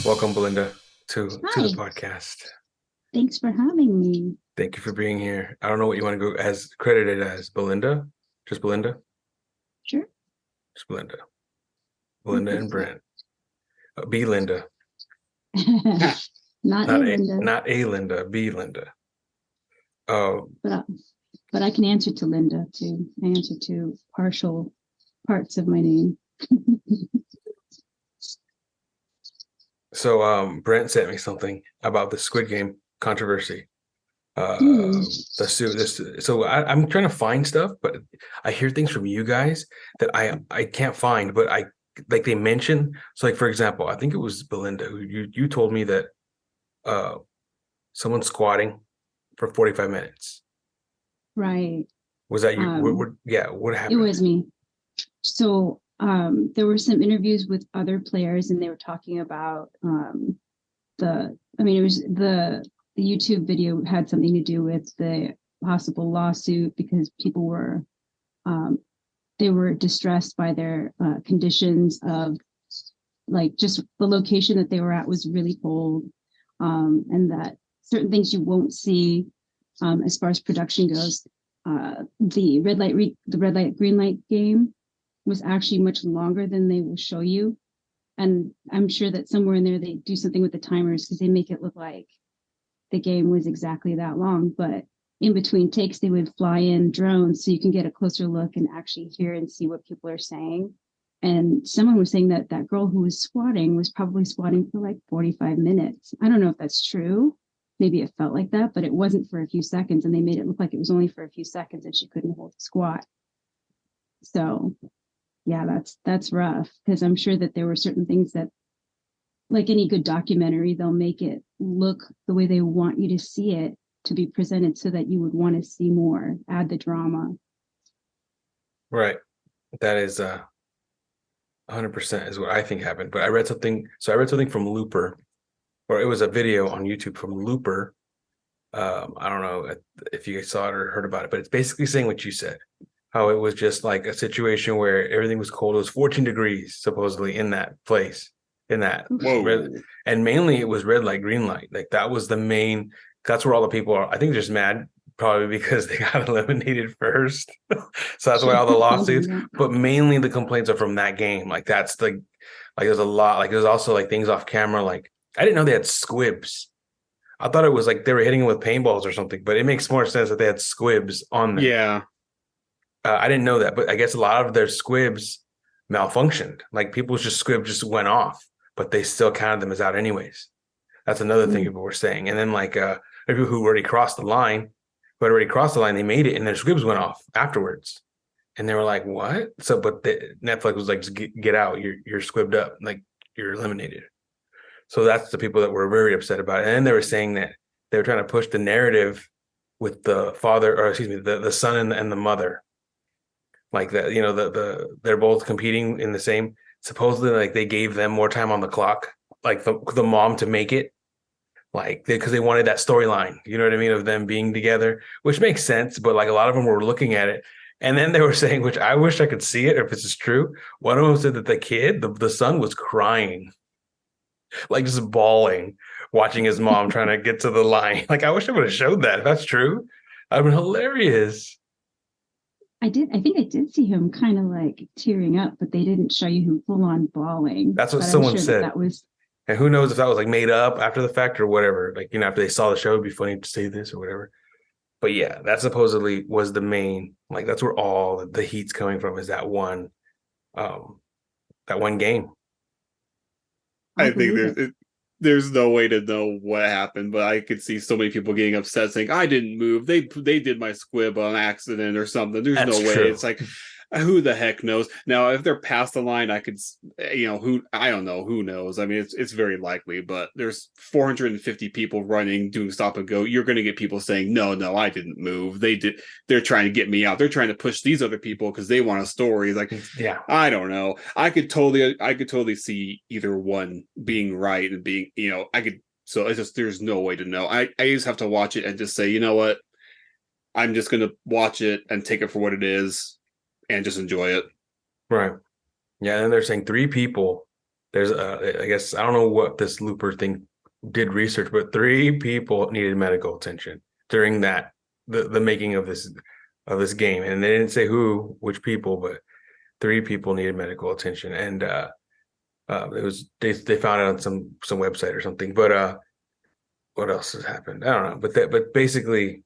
Welcome, Belinda, to the Hi, podcast. thanks for having me. Thank you for being here. I don't know what you want to go as credited as Belinda, just Belinda, Sure. just Belinda, Yep, Belinda and that's Brent. Be Linda, it. Not a Linda, not a Linda, be Linda. Oh, but uh, but I can answer to Linda too. I answer to partial parts of my name. so Brent sent me something about the Squid Game controversy. Hmm. The suit. This. So I'm trying to find stuff, but I hear things from you guys that I can't find, but I like they mention. So like for example, I think it was Belinda who you told me that uh someone squatting for 45 minutes. Right. Was that you? Um, Yeah, what it happened? was me. So there were some interviews with other players, and they were talking about the. I mean, it was the YouTube video had something to do with the possible lawsuit because people were um, they were distressed by their conditions of like just the location that they were at was really cold, and that certain things you won't see as far as production goes. The red light green light game was actually much longer than they will show you, and I'm sure that somewhere in there they do something with the timers because they make it look like the game was exactly that long, but in between takes they would fly in drones so you can get a closer look and actually hear and see what people are saying. And someone was saying that that girl who was squatting was probably squatting for like 45 minutes. I don't know if that's true. Maybe it felt like that, but it wasn't for a few seconds, and they made it look like it was only for a few seconds and she couldn't hold the squat. So yeah, that's rough because I'm sure that there were certain things that, like any good documentary, they'll make it look the way they want you to see it to be presented so that you would want to see more, add the drama. Right. That is 100% is what I think happened. But I read something. So I read something from Looper, or it was a video on YouTube from Looper. I don't know if you guys saw it or heard about it, but it's basically saying what you said. How it was just like a situation where everything was cold. It was 14 degrees supposedly in that place, in that red, Whoa. and mainly it was red light, green light. Like that was the main. That's where all the people are. I think they're just mad probably because they got eliminated first. So that's why all the Probably, lawsuits. yeah. But mainly the complaints are from that game. Like that's the like there's a lot. Like there's also like things off camera. Like I didn't know they had squibs. I thought it was like they were hitting him with paintballs or something, but it makes more sense that they had squibs on them. Yeah. I didn't know that, but I guess a lot of their squibs malfunctioned. Like people's just squib just went off, but they still counted them as out anyways. That's another thing Mm. people were saying. And then like people who already crossed the line, who had already crossed the line, they made it, and their squibs went off afterwards. And they were like, "What?" So, but Netflix was like, "Just get out. You're squibbed up. Like you're eliminated." So that's the people that were very upset about it. And then they were saying that they were trying to push the narrative with the father, or excuse me, the son and the mother, like that. You know, they're both competing in the same. Supposedly, like they gave them more time on the clock, like the mom to make it, like because they wanted that storyline. You know what I mean, of them being together, which makes sense. But like a lot of them were looking at it. And then they were saying, which I wish I could see it, or if this is true. One of them said that the kid, the son, was crying, like just bawling, watching his mom trying to get to the line. Like I wish I would have showed that. If that's true, I've been hilarious. I think I did see him kind of like tearing up, but they didn't show you him full on bawling. That's what But I'm someone sure that said. that was, And who knows if that was like made up after the fact or whatever. Like, after they saw the show, it'd be funny to say this or whatever. But yeah, that supposedly was the main, like that's where all the heat's coming from, is um that one game. I'll I think believe it. there's no way to know what happened, but I could see so many people getting upset saying I didn't move. They did my squib on accident or something. There's That's no way. true. It's like who the heck knows? Now, if they're past the line, I could, who I don't know, who knows? I mean, it's very likely, but there's 450 people running, doing stop and go. You're going to get people saying, no, no, I didn't move. They did. They're trying to get me out. They're trying to push these other people because they want a story. Like, Yeah. I don't know. I could totally see either one being right and being, I could. So it's just there's no way to know. I just have to watch it and just say, you know what? I'm just gonna watch it and take it for what it is and just enjoy it. Right. Yeah. And then they're saying three people. there's I guess I don't know what this Looper thing did research, but three people needed medical attention during that the making of this game, and they didn't say which people, but three people needed medical attention, and it was they found it on some website or something. But what else has happened? I don't know, but basically,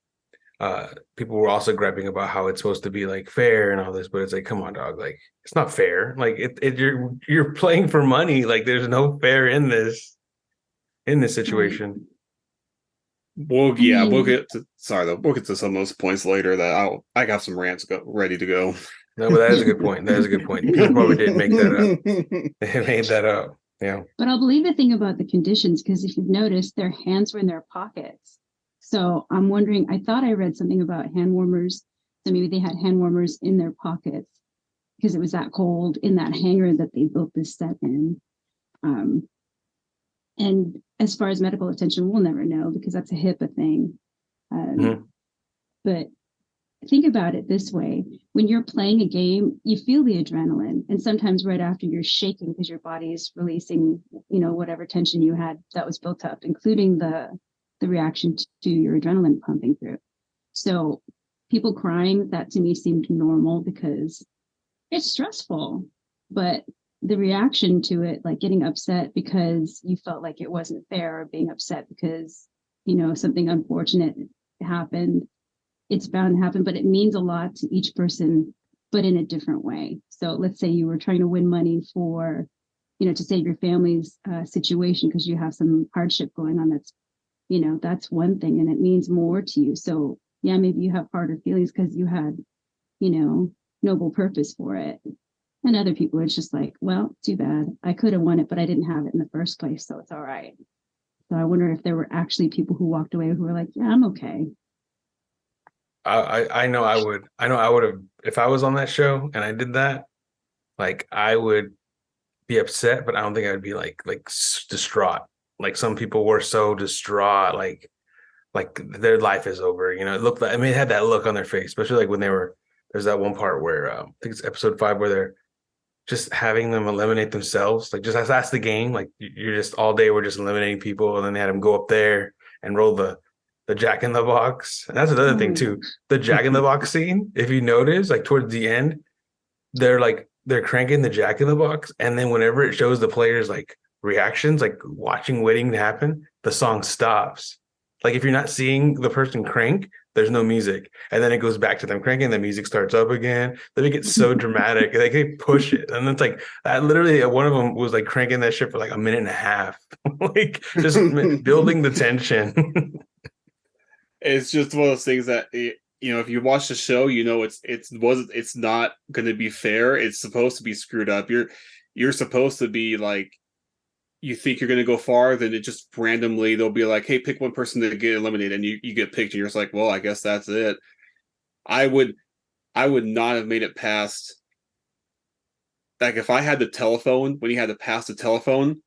people were also griping about how it's supposed to be like fair and all this, but it's like, come on, dog, like it's not fair. Like you're playing for money. Like there's no fair in this Right. situation. Well, I yeah, we'll mean, get to sorry though. We'll get to some of those points later. That I got some rants ready to go. No, but that is a good point. That is a good point. People probably did make that up. They made that up. Yeah. but I'll believe the thing about the conditions because if you've noticed, their hands were in their pockets. So I'm wondering, I thought I read something about hand warmers. So maybe they had hand warmers in their pockets because it was that cold in that hangar that they built this set in. Um, and as far as medical attention, we'll never know because that's a HIPAA thing. Mhm. But think about it this way: when you're playing a game, you feel the adrenaline, and sometimes right after you're shaking because your body is releasing, whatever tension you had that was built up, including the reaction to your adrenaline pumping through. So people crying, that to me seemed normal because it's stressful, but the reaction to it, like getting upset because you felt like it wasn't fair, or being upset because something unfortunate happened, it's bound to happen, but it means a lot to each person, but in a different way. So let's say you were trying to win money for, to save your family's situation because you have some hardship going on. That's one thing, and it means more to you. So yeah, maybe you have harder feelings because you had, noble purpose for it. And other people, it's just like, well, too bad. I could have won it, but I didn't have it in the first place. So it's all right. So I wonder if there were actually people who walked away who were like, yeah, I'm okay. I know I would have if I was on that show and I did that, like I would be upset, but I don't think I would be distraught. Like some people were so distraught, like their life is over. It looked like, I mean, it had that look on their face, especially like when there's that one part where I think it's episode 5 where they're just having them eliminate themselves. Like just that's the game. Like you're just all day we're just eliminating people, and then they had them go up there and roll the Jack in the Box. And that's another Oh thing my too. gosh. The Jack in the Box scene, if you notice, like towards the end, they're cranking the Jack in the Box, and then whenever it shows the players like reactions, like watching, waiting to happen, the song stops. Like if you're not seeing the person crank, there's no music, and then it goes back to them cranking. The music starts up again. Then it gets so dramatic, like they push it, and it's like that. Literally, one of them was like cranking that shit for like a minute and a half, like just building the tension. It's just one of those things that if you watch the show, it's not going to be fair. It's supposed to be screwed up. You're supposed to be like you think you're going to go far, then it just randomly they'll be like, hey, pick one person to get eliminated, and you get picked, and you're just like, well, I guess that's it. I would I would not have made it past. Like if I had the telephone when you had to pass the telephone,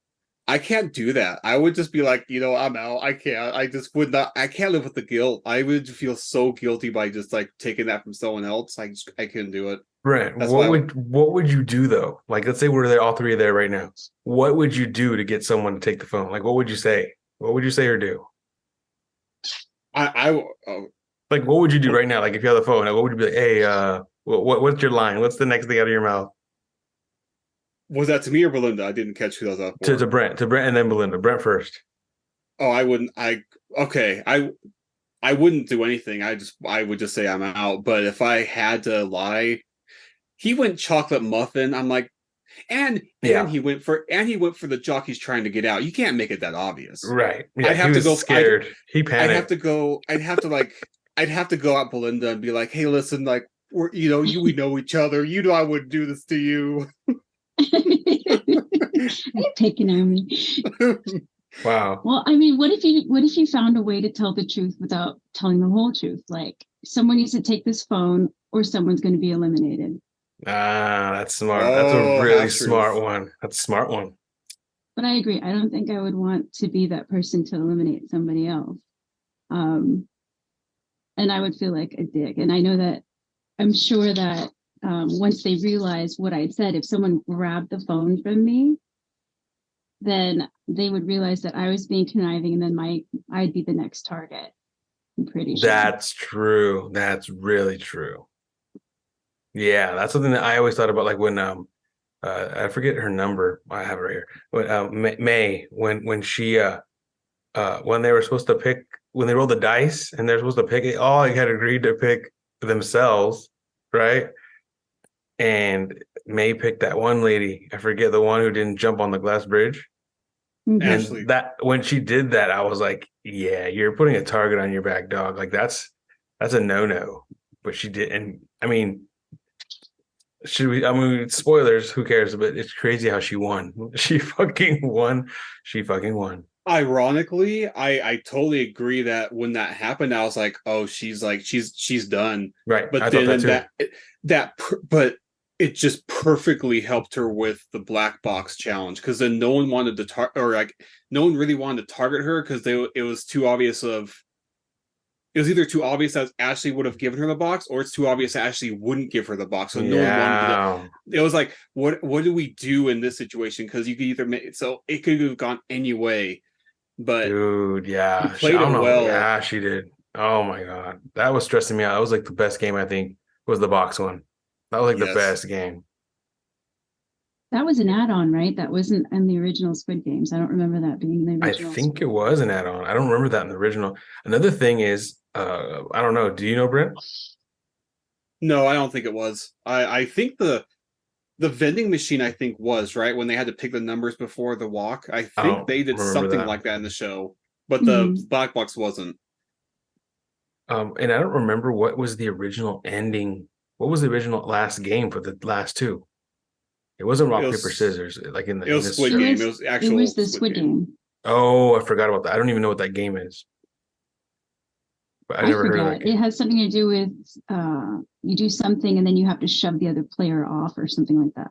I can't do that. I would just be like, I'm out. I can't. I just would not. I can't live with the guilt. I would feel so guilty by just like taking that from someone else. I couldn't do it. Brent, That's why. what would you do though? Like, let's say we're there, all three are there right now. What would you do to get someone to take the phone? Like, what would you say? What would you say or do? Oh, Like, what would you do right now? Like, if you have the phone, like, what would you be like? Hey, what's your line? What's the next thing out of your mouth? was that to me or Belinda? I didn't catch who that was up To for. Brent, and then Belinda. Brent first. Oh, I wouldn't. Okay. I wouldn't do anything. I would just say I'm out. But if I had to lie, he went chocolate muffin. I'm like, and Yeah, he went for the jockeys trying to get out. You can't make it that obvious. right. Yeah, I'd he have to was go. I'd scared. He I'd have panicked. to go. I'd have to go out Belinda and be like, hey, listen, like we know each other. You know I wouldn't do this to you. You're picking on me. Wow. Well, I mean, what if you found a way to tell the truth without telling the whole truth? Like someone needs to take this phone or someone's going to be eliminated. Ah, that's smart. That's a Oh, really half smart truth. one. That's a smart one. But I agree. I don't think I would want to be that person to eliminate somebody else. Um, and I would feel like a dick. And I know that I'm sure that once they realized what I said, if someone grabbed the phone from me, then they would realize that I was being conniving, and then I'd be the next target. I'm pretty sure. That's true. That's really true. Yeah, that's something that I always thought about. Like when I forget her number. I have it right here. When May, when she when they were supposed to pick, when they rolled the dice and they're supposed to pick it, all had agreed to pick themselves, right? And May picked that one lady. I forget, the one who didn't jump on the glass bridge. Mhm. And Ashley. that when she did that, I was like, yeah, you're putting a target on your back, dog. Like that's a no-no. But she did, and I mean, should we? I mean, spoilers. Who cares? But it's crazy how she won. She fucking won. She fucking won. Ironically, I totally agree that when that happened, I was like, oh, she's done. Right. But I thought then that too. but it just perfectly helped her with the black box challenge, because then no one wanted to no one really wanted to target her because it was too obvious it was either too obvious that Ashley would have given her the box, or it's too obvious that Ashley wouldn't give her the box. So no one wanted to. Yeah. It was like, what do we do in this situation? Because you could either make so it could have gone any way, but Dude, you yeah. I played don't it know. well. Yeah, she did. Oh my God. That was stressing me out. That was like the best game, I think, was the box one. That was like the Yes. best game. That was an add-on, right? That wasn't in the original Squid Games. I don't remember that being the I original. think it was an add-on. I don't remember that in the original. Another thing is, I don't know. Do you know, Brent? No, I don't think it was. I think the vending machine, I think, was right when they had to pick the numbers before the walk. I I think don't they did remember something that. like that in the show, but the Mhm. black box wasn't. And I don't remember what was the original ending. What was the original last game for the last two? It wasn't It rock, paper, was scissors, like in it in was this Squid It show. Game. It was was it was actual the Squid Squid Game. Game. Oh, I forgot about that. I don't even know what that game is, but I I never heard of that forget. It game. has something to do with you do something and then you have to shove the other player off or something like that.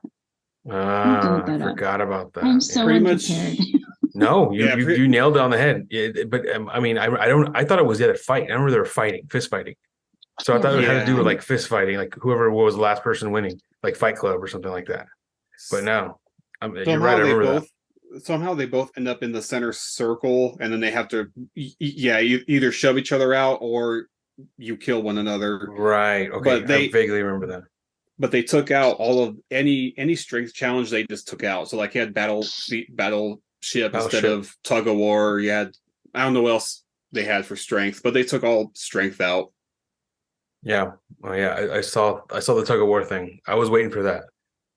I'll have to look Ah, I that up. forgot about I'm that. so Yeah. Pretty unprepared. much, No, yeah. you nailed it on the head. Yeah, but I mean, I don't. I thought it was the other fight. I remember they were fighting, fist fighting. So I Yeah, thought they it had were to do with Yeah. like fighting. fist fighting, like whoever was the last person winning, like Fight Club or something like that. But no, you're right. somehow I they remember that. both somehow they both end up in the center circle, and then they have to yeah, you either shove each other out or you kill one another. Right. Okay. But I they vaguely remember that. but they took out all of any strength challenge. They just took out. So like you had battleship instead Battleship. of tug of war. You had, I don't know what else they had for strength, but they took all strength out. Yeah. Oh yeah. I saw the tug of war thing. I was waiting for that.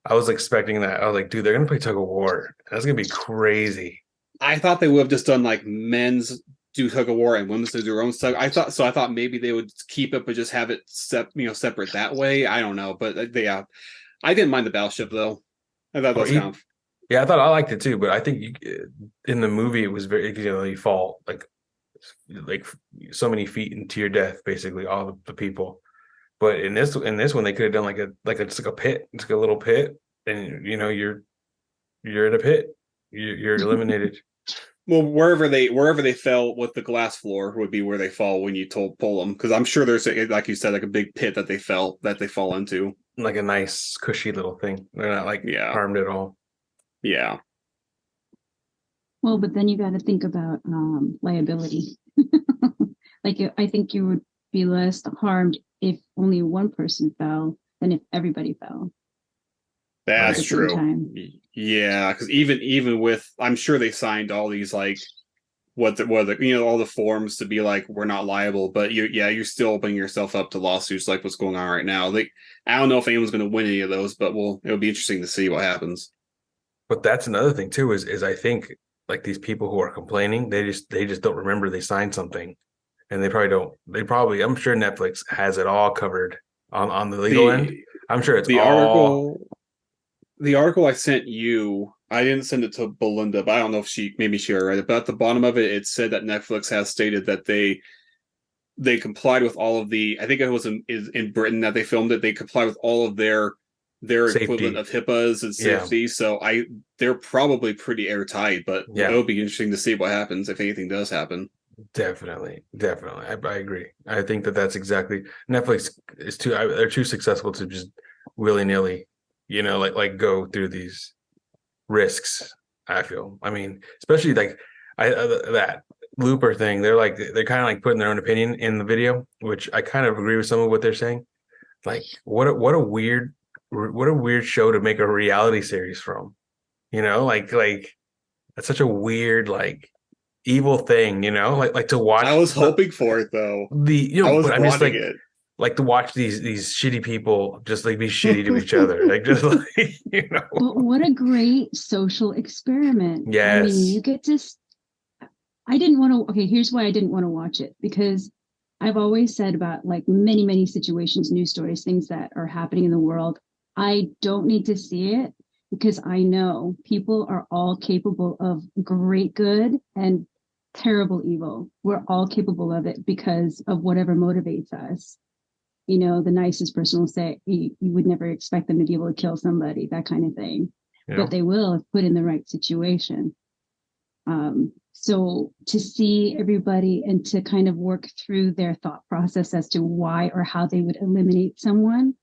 I was expecting that. I was like, dude, they're gonna play tug of war. That's gonna be crazy. I thought they would have just done like men's do tug of war and women's do their own tug. I thought maybe they would keep it, but just have it separate that way. I don't know, but I didn't mind the battleship though. I thought that Or was kind even, of yeah, I thought I liked it too, but I think in the movie it was very, you fall like so many feet into your death, basically all the people. But in this one, they could have done it's like a pit. It's like a little pit, and you're in a pit. You're eliminated. well wherever they fell with the glass floor would be where they fall when you pull them, because I'm sure there's like you said, like a big pit that they fall into. Like a nice cushy little thing. They're not like Yeah, harmed at all. yeah. Well, but then you got to think about liability. Like I think you would be less harmed if only one person fell than if everybody fell at That's the Right. same true. time. Yeah, because even with, I'm sure they signed all these like all the forms to be like we're not liable, but you're still opening yourself up to lawsuits like what's going on right now. Like I don't know if anyone's going to win any of those, but it'll be interesting to see what happens. But that's another thing too, is I think like these people who are complaining, they just don't remember they signed something. And they probably don't. I'm sure Netflix has it all covered on the legal end. The I'm sure it's the all article the article I sent you, I didn't send it to Belinda, but I don't know if maybe she already read it. But at the bottom of it, it said that Netflix has stated that they complied with all of the. I think it was in Britain that they filmed it. They complied with all of their equivalent safety. of HIPAAs and Yeah, safety. So they're probably pretty airtight. But yeah, it'll be interesting to see what happens if anything does happen. definitely, definitely. I agree. I think that's exactly Netflix is too. They're too successful to just willy nilly, like go through these risks. I feel. I mean, especially like that looper thing. They're kind of like putting their own opinion in the video, which I kind of agree with some of what they're saying. Like, what a weird show to make a reality series from. Like that's such a weird like evil thing. Like to I watch was hoping for it though. I was but I'm just wanting it. like to watch these shitty people just like be shitty to each other, like just like But what a great social experiment. I mean, Yes. you get to. I didn't want to. Okay, here's why I didn't want to watch it, because I've always said about like many, many situations, news stories, things that are happening in the world. I don't need to see it because I know people are all capable of great good and terrible evil. We're all capable of it because of whatever motivates us. The nicest person will say you would never expect them to be able to kill somebody, that kind of thing. But they will if put in the right situation. So to see everybody and to kind of work through their thought process as to why or how they would eliminate someone,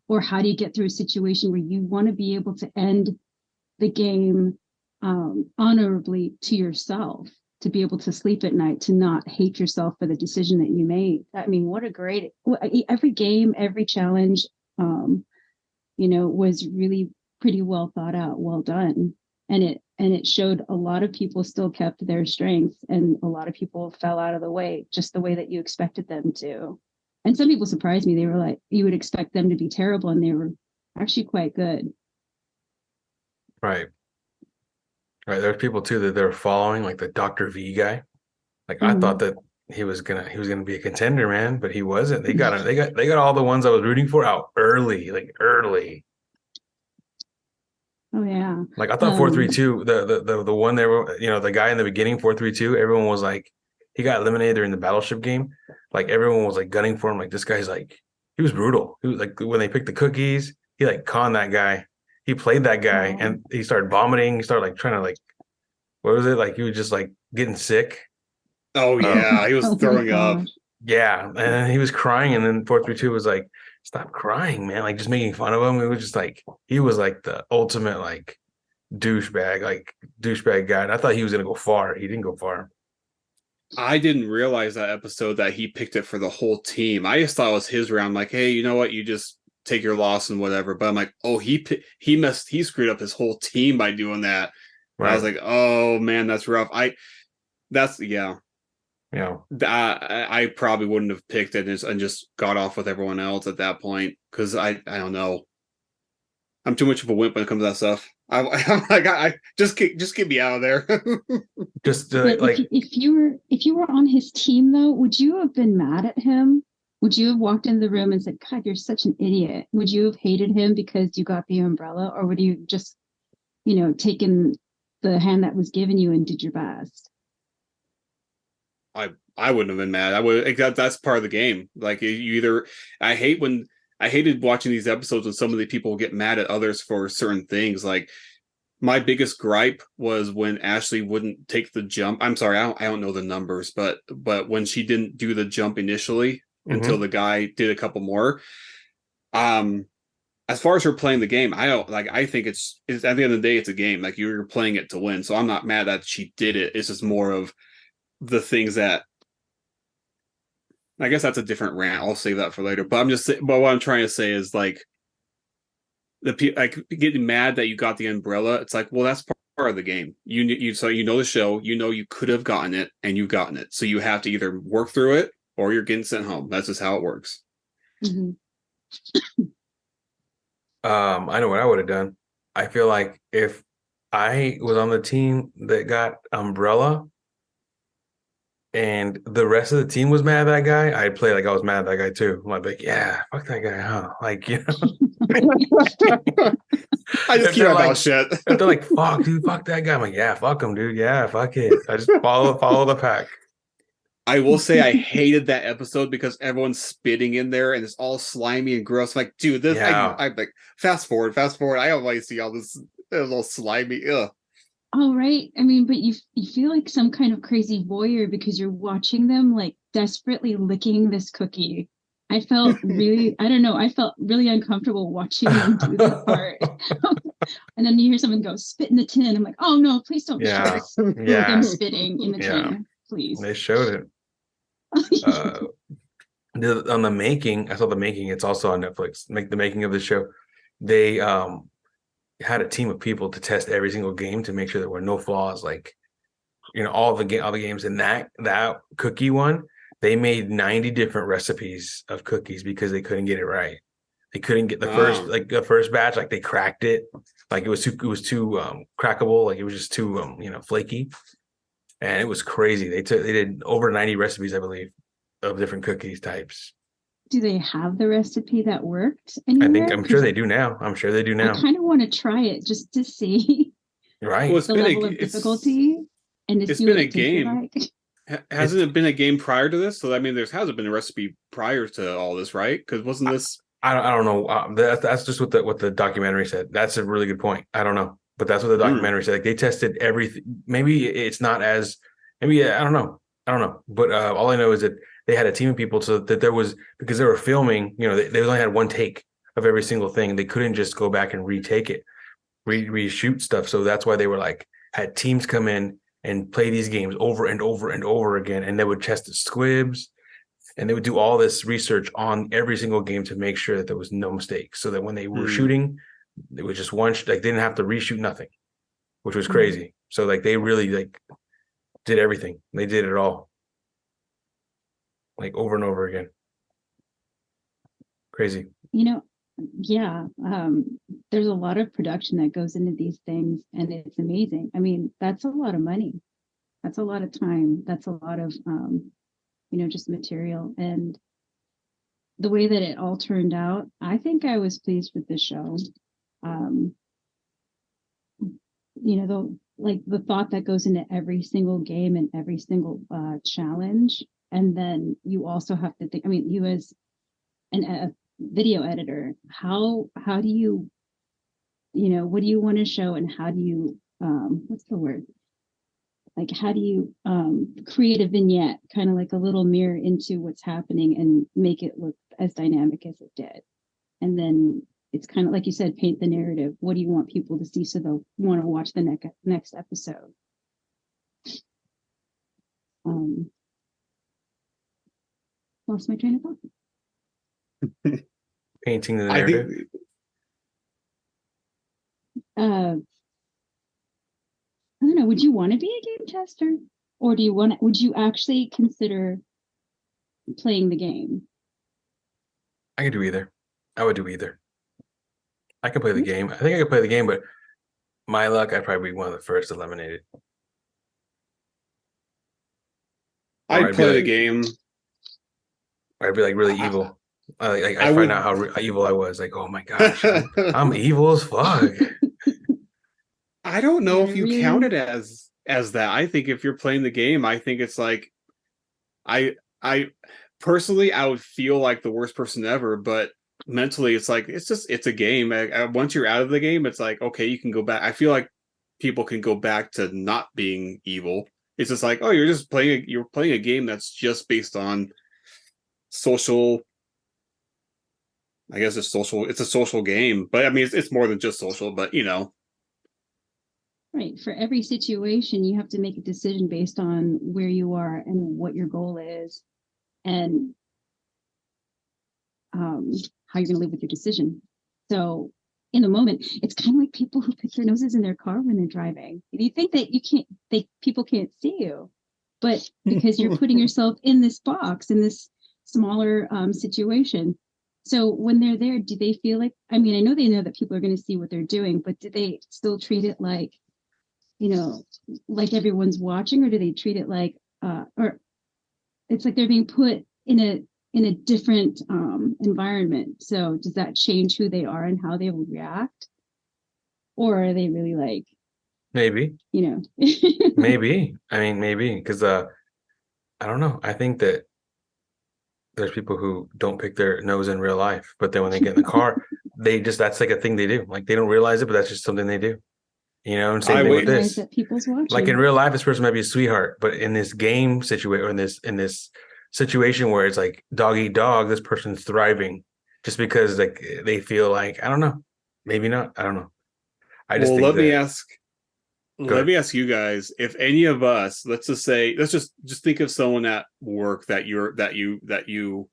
or how do you get through a situation where you want to be able to end the game honorably to yourself, to be able to sleep at night, to not hate yourself for the decision that you made. I mean, what a great, every game, every challenge, was really pretty well thought out, well done. And it showed a lot of people still kept their strength, and a lot of people fell out of the way, just the way that you expected them to. And some people surprised me. They were like, you would expect them to be terrible, and they were actually quite good. Right. Right. There's people too that they're following, like the Dr. V guy. Like I thought Mhm. that he was gonna be a contender, man, but he wasn't. They got all the ones I was rooting for out early, like early. Oh yeah. Like I thought 432, the one there, the guy in the beginning, 432, everyone was like, he got eliminated during the battleship game. Like everyone was like gunning for him. Like this guy's like, he was brutal. He was like when they picked the cookies, he like conned that guy. He played that guy Oh, and he started vomiting. He started like trying to like, what was it? Like he was just like getting sick. Oh yeah, he was oh my throwing up. gosh. Yeah. And then he was crying. And then 432 was like, stop crying, man. Like just making fun of him. It was just like, he was like the ultimate like douchebag guy. And I thought he was gonna go far. He didn't go far. I didn't realize that episode that he picked it for the whole team. I just thought it was his round. Like, hey, you know what? You just take your loss and whatever. But I'm like, oh, he screwed up his whole team by doing that. And I was Right. like, oh man, that's rough. That's yeah. Yeah. I probably wouldn't have picked it and just got off with everyone else at that point because I don't know. I'm too much of a wimp when it comes to that stuff. I'm like, I just get me out of there. Just But if like if you were on his team though, would you have been mad at him? Would you have walked into the room and said, "God, you're such an idiot"? Would you have hated him because you got the umbrella, or would you just, taken the hand that was given you and did your best? I wouldn't have been mad. I would like that's part of the game. Like you either I hated watching these episodes when some of the people get mad at others for certain things. Like my biggest gripe was when Ashley wouldn't take the jump. I'm sorry, I don't know the numbers, but when she didn't do the jump initially until mhm. the guy did a couple more. Um as far as her playing the game, I don't like I think it's at the end of the day it's a game. Like you're playing it to win. So I'm not mad that she did it. It's just more of the things that I guess that's a different rant. I'll save that for later. But what I'm trying to say is like like getting mad that you got the umbrella. It's like, well, that's part of the game. So you know the show. You know you could have gotten it, and you've gotten it. So you have to either work through it or you're getting sent home. That's just how it works. Mhm. I know what I would have done. I feel like if I was on the team that got umbrella and the rest of the team was mad at that guy, I'd play like I was mad at that guy too. I'm like, yeah, fuck that guy, huh? Like, I just if keep they're my mouth like, shut. if they're like, fuck, dude, fuck that guy. I'm like, yeah, fuck him, dude. Yeah, fuck it. I just follow the pack. I will say I hated that episode because everyone's spitting in there and it's all slimy and gross. I'm like, dude, this Yeah. I'm like, fast forward. I don't want to see all this. It was all slimy. Ugh. Oh, right. I mean, but you feel like some kind of crazy voyeur because you're watching them like desperately licking this cookie. I felt really, I don't know, I felt really uncomfortable watching them do this part. And then you hear someone go, spit in the tin. I'm like, oh no, please don't show Yeah, us them yeah, spitting in the yeah. tin, please. They showed it. On the making, I saw the making. It's also on Netflix. Make the making of the show. They had a team of people to test every single game to make sure there were no flaws. Like, all the games in that cookie one, they made 90 different recipes of cookies because they couldn't get it right. They couldn't get the first batch, like they cracked it, like it was too crackable, like it was just too flaky, and it was crazy. They did over 90 recipes, I believe, of different cookies types. Do they have the recipe that worked I'm anywhere? sure they do now. I'm sure they do I now. kind of want to try it just to see Right. the level of difficulty and to it's see been what a it tasted game. like. Hasn't it been a game prior to this? So I mean, there hasn't been a recipe prior to all this, right? Because wasn't this? I don't know. That's just what the documentary said. That's a really good point. I don't know, but that's what the Hmm. documentary said. Like they tested everything. Maybe it's not as. Maybe I don't know. I don't know. But all I know is that they had a team of people so that there was, because they were filming. They only had one take of every single thing. They couldn't just go back and retake it, reshoot stuff. So that's why they were like had teams come in and play these games over and over and over again, and they would test the squibs, and they would do all this research on every single game to make sure that there was no mistakes, so that when they were shooting, it was just one, like they didn't have to reshoot nothing, which was crazy. So like they really like did everything. They did it all, like over and over again. Crazy. Yeah, there's a lot of production that goes into these things, and it's amazing. I mean, that's a lot of money. That's a lot of time. That's a lot of, just material. And the way that it all turned out, I think I was pleased with the show. Um, the thought that goes into every single game and every single challenge. And then you also have to think, I mean, you as a video editor, how do you, what do you want to show, and how do you, what's the word? Like, how do you create a vignette, kind of like a little mirror into what's happening and make it look as dynamic as it did? And then it's kind of like you said, paint the narrative. What do you want people to see so they'll want to watch the next episode? Lost my train of thought. Painting the narrative. I don't know. Would you want to be a game tester, or would you actually consider playing the game? I could do either. I would do either. I can play the game. I think I could play the game, but my luck, I'd probably be one of the first eliminated. I'd play the game. I'd be like really evil. I find out how evil I was. Like, oh my gosh, I'm evil as fuck. I don't know if you count it as that. I think if you're playing the game, I think it's like, I personally, I would feel like the worst person ever, but mentally it's like, it's a game. Once you're out of the game, it's like, okay, you can go back. I feel like people can go back to not being evil. It's just like, oh, you're playing a game that's just based on social. I guess it's a social game, but I mean, it's more than just social, but Right. For every situation, you have to make a decision based on where you are and what your goal is, and how you're going to live with your decision. So in the moment, it's kind of like people who pick their noses in their car when they're driving. You think that people can't see you, but because you're putting yourself in this box, in this smaller situation. So when they're there, do they feel like, I mean, I know they know that people are going to see what they're doing, but do they still treat it like, like everyone's watching, or do they treat it like, or it's like they're being put in a different environment? So does that change who they are and how they will react? Or are they really like, maybe, maybe, I mean, maybe, because I don't know. I think that there's people who don't pick their nose in real life, but then when they get in the car, that's like a thing they do. Like they don't realize it, but that's just something they do. And same thing with this. People's watching. Like in real life, this person might be a sweetheart, but in this game situation, or in this situation where it's like dog eat dog, this person's thriving just because like they feel like, I don't know, maybe not, I don't know. I just Well, think that go let ahead. me ask you guys, if any of us, let's just say, let's just think of someone at work that you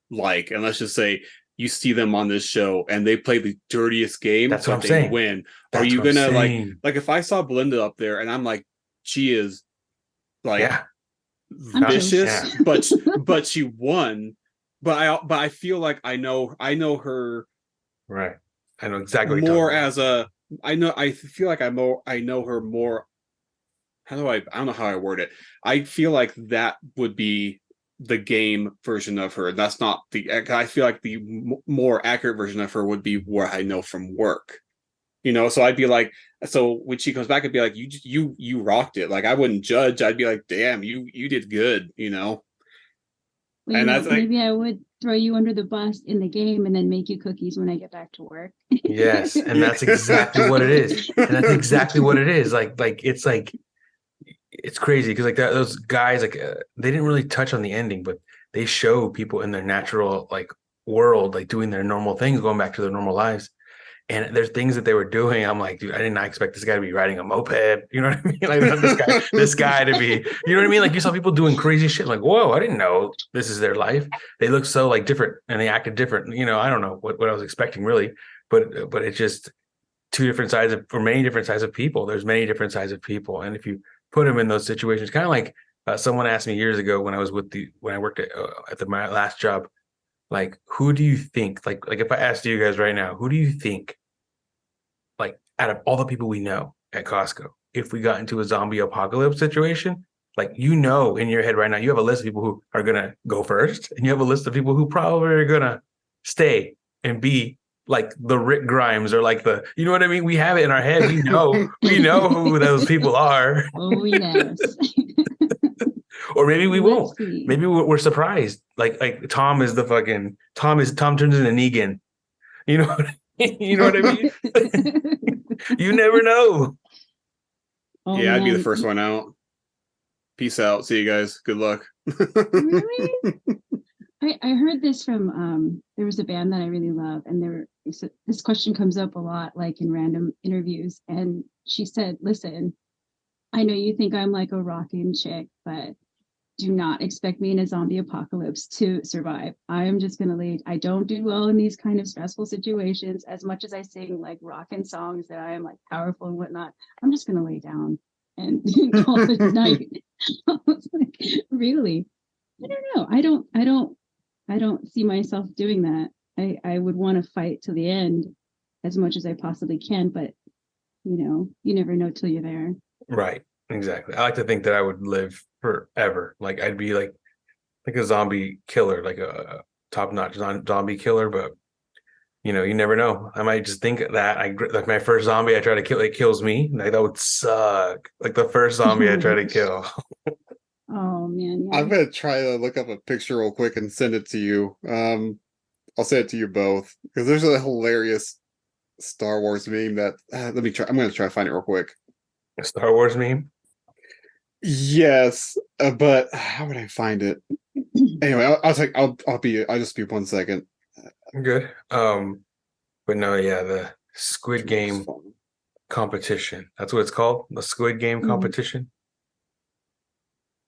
like, and let's just say you see them on this show and they play the dirtiest game, That's what but I'm they saying. win. Are That's you what I'm gonna saying. like if I saw Belinda up there and I'm like, she is like Yeah. I'm vicious, Yeah. jealous. but she won. But I feel like I know her Right. I know exactly what you're talking more about. as a I feel like I know her more. How do I don't know how I word it. I feel like that would be the game version of her. That's not the I feel like the more accurate version of her would be what I know from work. So I'd be like, so when she comes back, I'd be like, you rocked it. Like I wouldn't judge. I'd be like, damn, you did good. Well, And that's like, maybe I would throw you under the bus in the game and then make you cookies when I get back to work. Yes, and yeah. that's exactly what it is. And that's exactly what it is. Like it's crazy because like those guys like they didn't really touch on the ending, but they show people in their natural like world like doing their normal things, going back to their normal lives. And there's things that they were doing. I'm like, dude, I did not expect this guy to be riding a moped. You know what I mean? Like this guy to be, you know what I mean? Like you saw people doing crazy shit. Like, whoa, I didn't know this is their life. They look so like different and they acted different. I don't know what I was expecting really, but it's just two different sides of, or many different sides of people. There's many different sides of people, and if you put them in those situations, kind of like someone asked me years ago when I worked at my last job, like who do you think like if I asked you guys right now, who do you think like out of all the people we know at Costco, if we got into a zombie apocalypse situation, like in your head right now, you have a list of people who are gonna go first, and you have a list of people who probably are gonna stay and be like the Rick Grimes or like the, you know what I mean? We have it in our head. We know who those people are, Oh, yes. or maybe we Let's won't. see. Maybe we're surprised. Like Tom is the fucking Tom turns into Negan. You know, you know what I mean? You never know. Oh, yeah, I'd be the man. first one out. Peace out. See you guys. Good luck. Really? I heard this from there was a band that I really love, and this question comes up a lot, like in random interviews. And she said, "Listen, I know you think I'm like a rockin' chick, but do not expect me in a zombie apocalypse to survive. I am just gonna leave. I don't do well in these kind of stressful situations. As much as I sing like rockin' songs that I am like powerful and whatnot, I'm just gonna lay down and call it a night." I was like, really? I don't know. I don't see myself doing that. I would want to fight to the end as much as I possibly can, but you never know till you're there. Right. Exactly. I like to think that I would live forever. Like I'd be like a zombie killer, like a top-notch zombie killer, but you never know. I might just think that like my first zombie I try to kill, it kills me. Like that would suck. Like the first zombie I try to kill. Oh man, I'm yeah. gonna try to look up a picture real quick and send it to you. I'll send it to you both because there's a hilarious Star Wars meme that let me try. I'm gonna try to find it real quick. A Star Wars meme. Yes, but how would I find it? Anyway, I'll just be 1 second. Good. But no, yeah, the Squid Game competition. That's what it's called. The Squid Game Mhm. competition.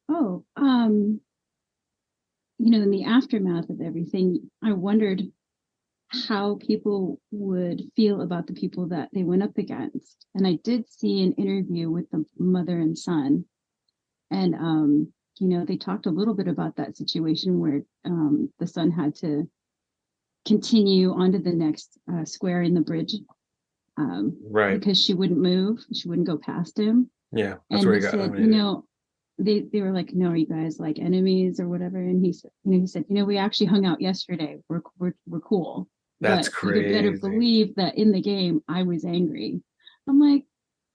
Oh, in the aftermath of everything, I wondered how people would feel about the people that they went up against. And I did see an interview with the mother and son, and they talked a little bit about that situation where the son had to continue onto the next square in the bridge Right. because she wouldn't move, she wouldn't go past him. Yeah, that's And where he he got said, eliminated. they were like, "No, are you guys like enemies or whatever?" And he said, "We actually hung out yesterday. We're cool, That's but you better crazy. believe that in the game I was angry." I'm like,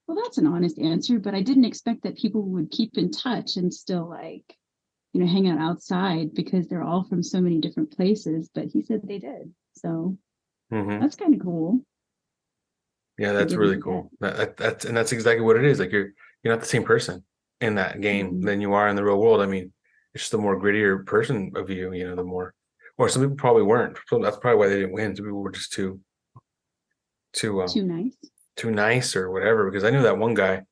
well, that's an honest answer, but I didn't expect that people would keep in touch and still like hang out outside because they're all from so many different places. But he said they did, so Hmm. that's kind of cool Yeah, to that's get really into that. cool. That's exactly what it is. Like you're not the same person in that game Mhm. than you are in the real world. I mean, it's just the more grittier person of you, the more, or some people probably weren't. So that's probably why they didn't win. Some people were just too Too nice. too nice or whatever. Because I knew that one guy.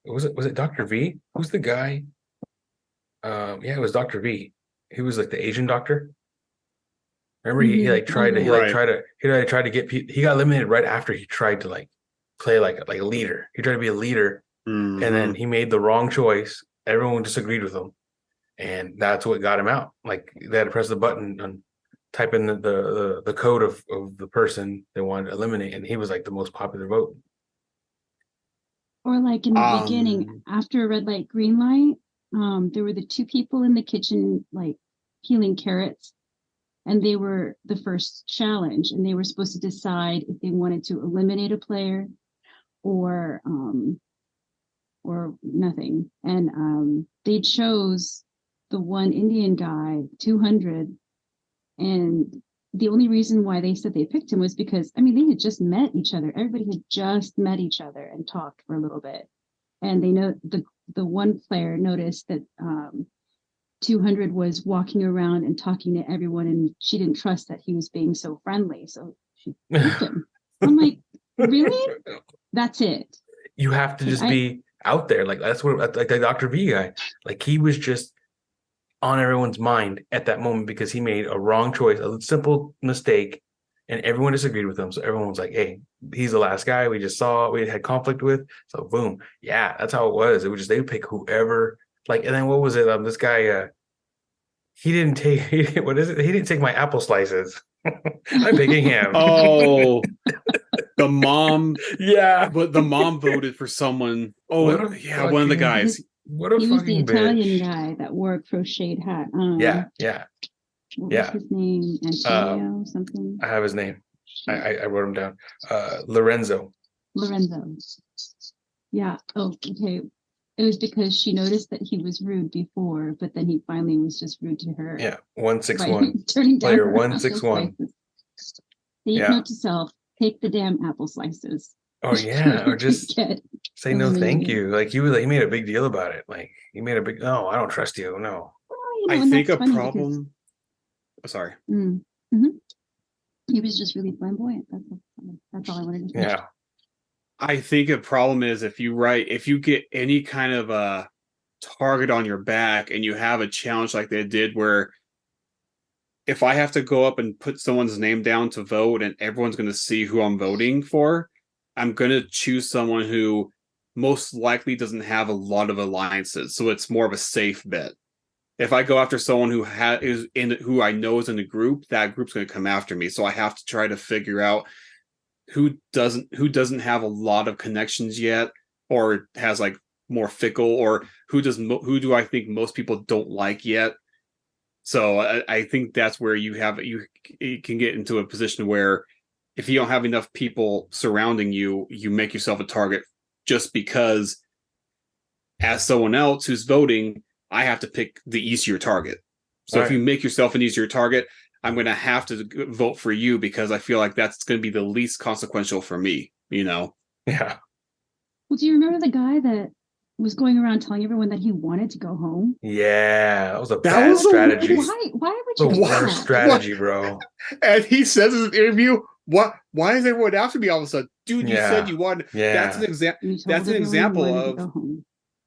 Was it Dr. V? Who's the guy? Yeah, it was Dr. V. He was like the Asian doctor. Remember, he like tried to Right. tried to get people. He got eliminated right after he tried to like play like a leader. He tried to be a leader, and then he made the wrong choice. Everyone disagreed with him, and that's what got him out. Like they had to press the button and type in the code of the person they wanted to eliminate, and he was like the most popular vote. Or like in the beginning, after a red light, green light, there were the two people in the kitchen like peeling carrots, and they were the first challenge, and they were supposed to decide if they wanted to eliminate a player or nothing. And they chose the one Indian guy, 200, and the only reason why they said they picked him was because, I mean, they had just met each other. Everybody had just met each other and talked for a little bit. And they know the one player noticed that 200 was walking around and talking to everyone, and she didn't trust that he was being so friendly. So she picked him. I'm like, really? That's it. You have to just be out there. Like that's what like the Dr. V guy. Like he was just on everyone's mind at that moment because he made a wrong choice, a simple mistake, and everyone disagreed with him. So everyone was like, hey, he's the last guy we had conflict with. So boom. Yeah, that's how it was. It was just they would pick whoever. Like, and then what was it? This guy he didn't take what is it? He didn't take my apple slices. I'm picking him. Oh, the mom. Yeah. But the mom voted for someone. Oh, yeah, one of the guys. What a he was the fucking Italian bitch. guy that wore a crocheted hat. Yeah. What was his name? Antonio something. I have his name. I wrote him down. Lorenzo. Yeah. Oh, okay. It was because she noticed that he was rude before, but then he finally was just rude to her. Yeah, 161. Turning down Player her 161. Take note to self. Take the damn apple slices. Oh yeah, or just say no, thank you. Like he made a big deal about it. Like he made a big. No, I don't trust you. No. Well, I think a problem. Sorry. He was just really flamboyant. That's all I wanted to say. Yeah. I think a problem is if you get any kind of a target on your back and you have a challenge like they did where if I have to go up and put someone's name down to vote and everyone's going to see who I'm voting for, I'm going to choose someone who most likely doesn't have a lot of alliances. So it's more of a safe bet. If I go after someone who who I know is in the group, that group's going to come after me. So I have to try to figure out who doesn't have a lot of connections yet, or has like more fickle, or who do I think most people don't like yet. So I think that's where you can get into a position where if you don't have enough people surrounding you, you make yourself a target just because as someone else who's voting, I have to pick the easier target. So if you make yourself an easier target, I'm going to have to vote for you because I feel like that's going to be the least consequential for me, Yeah. Well, do you remember the guy that was going around telling everyone that he wanted to go home? Yeah, that was a bad strategy. Why would you the do worst that? strategy, bro? And he says in an interview, "What? Why is everyone after me all of a sudden, dude? You said you wanted." Yeah, that's an example. That's an example of.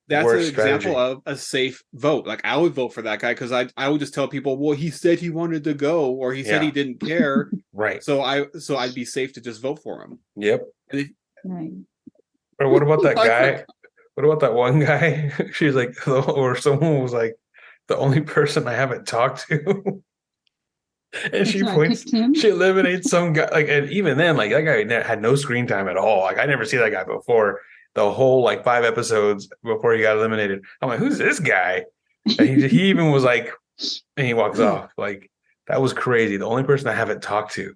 That's an example of a safe vote. Like I would vote for that guy because I would just tell people, well, he said he wanted to go, or he said he didn't care, right? So I'd be safe to just vote for him. Yep. Right. Or what about that guy? What about that one guy? She's like, or someone was like, the only person I haven't talked to. And she eliminates some guy. Like, and even then, like that guy had no screen time at all. Like I never see that guy before. The whole like 5 episodes before he got eliminated. I'm like, who's this guy? And he even was like, and he walks off. Like that was crazy. The only person I haven't talked to.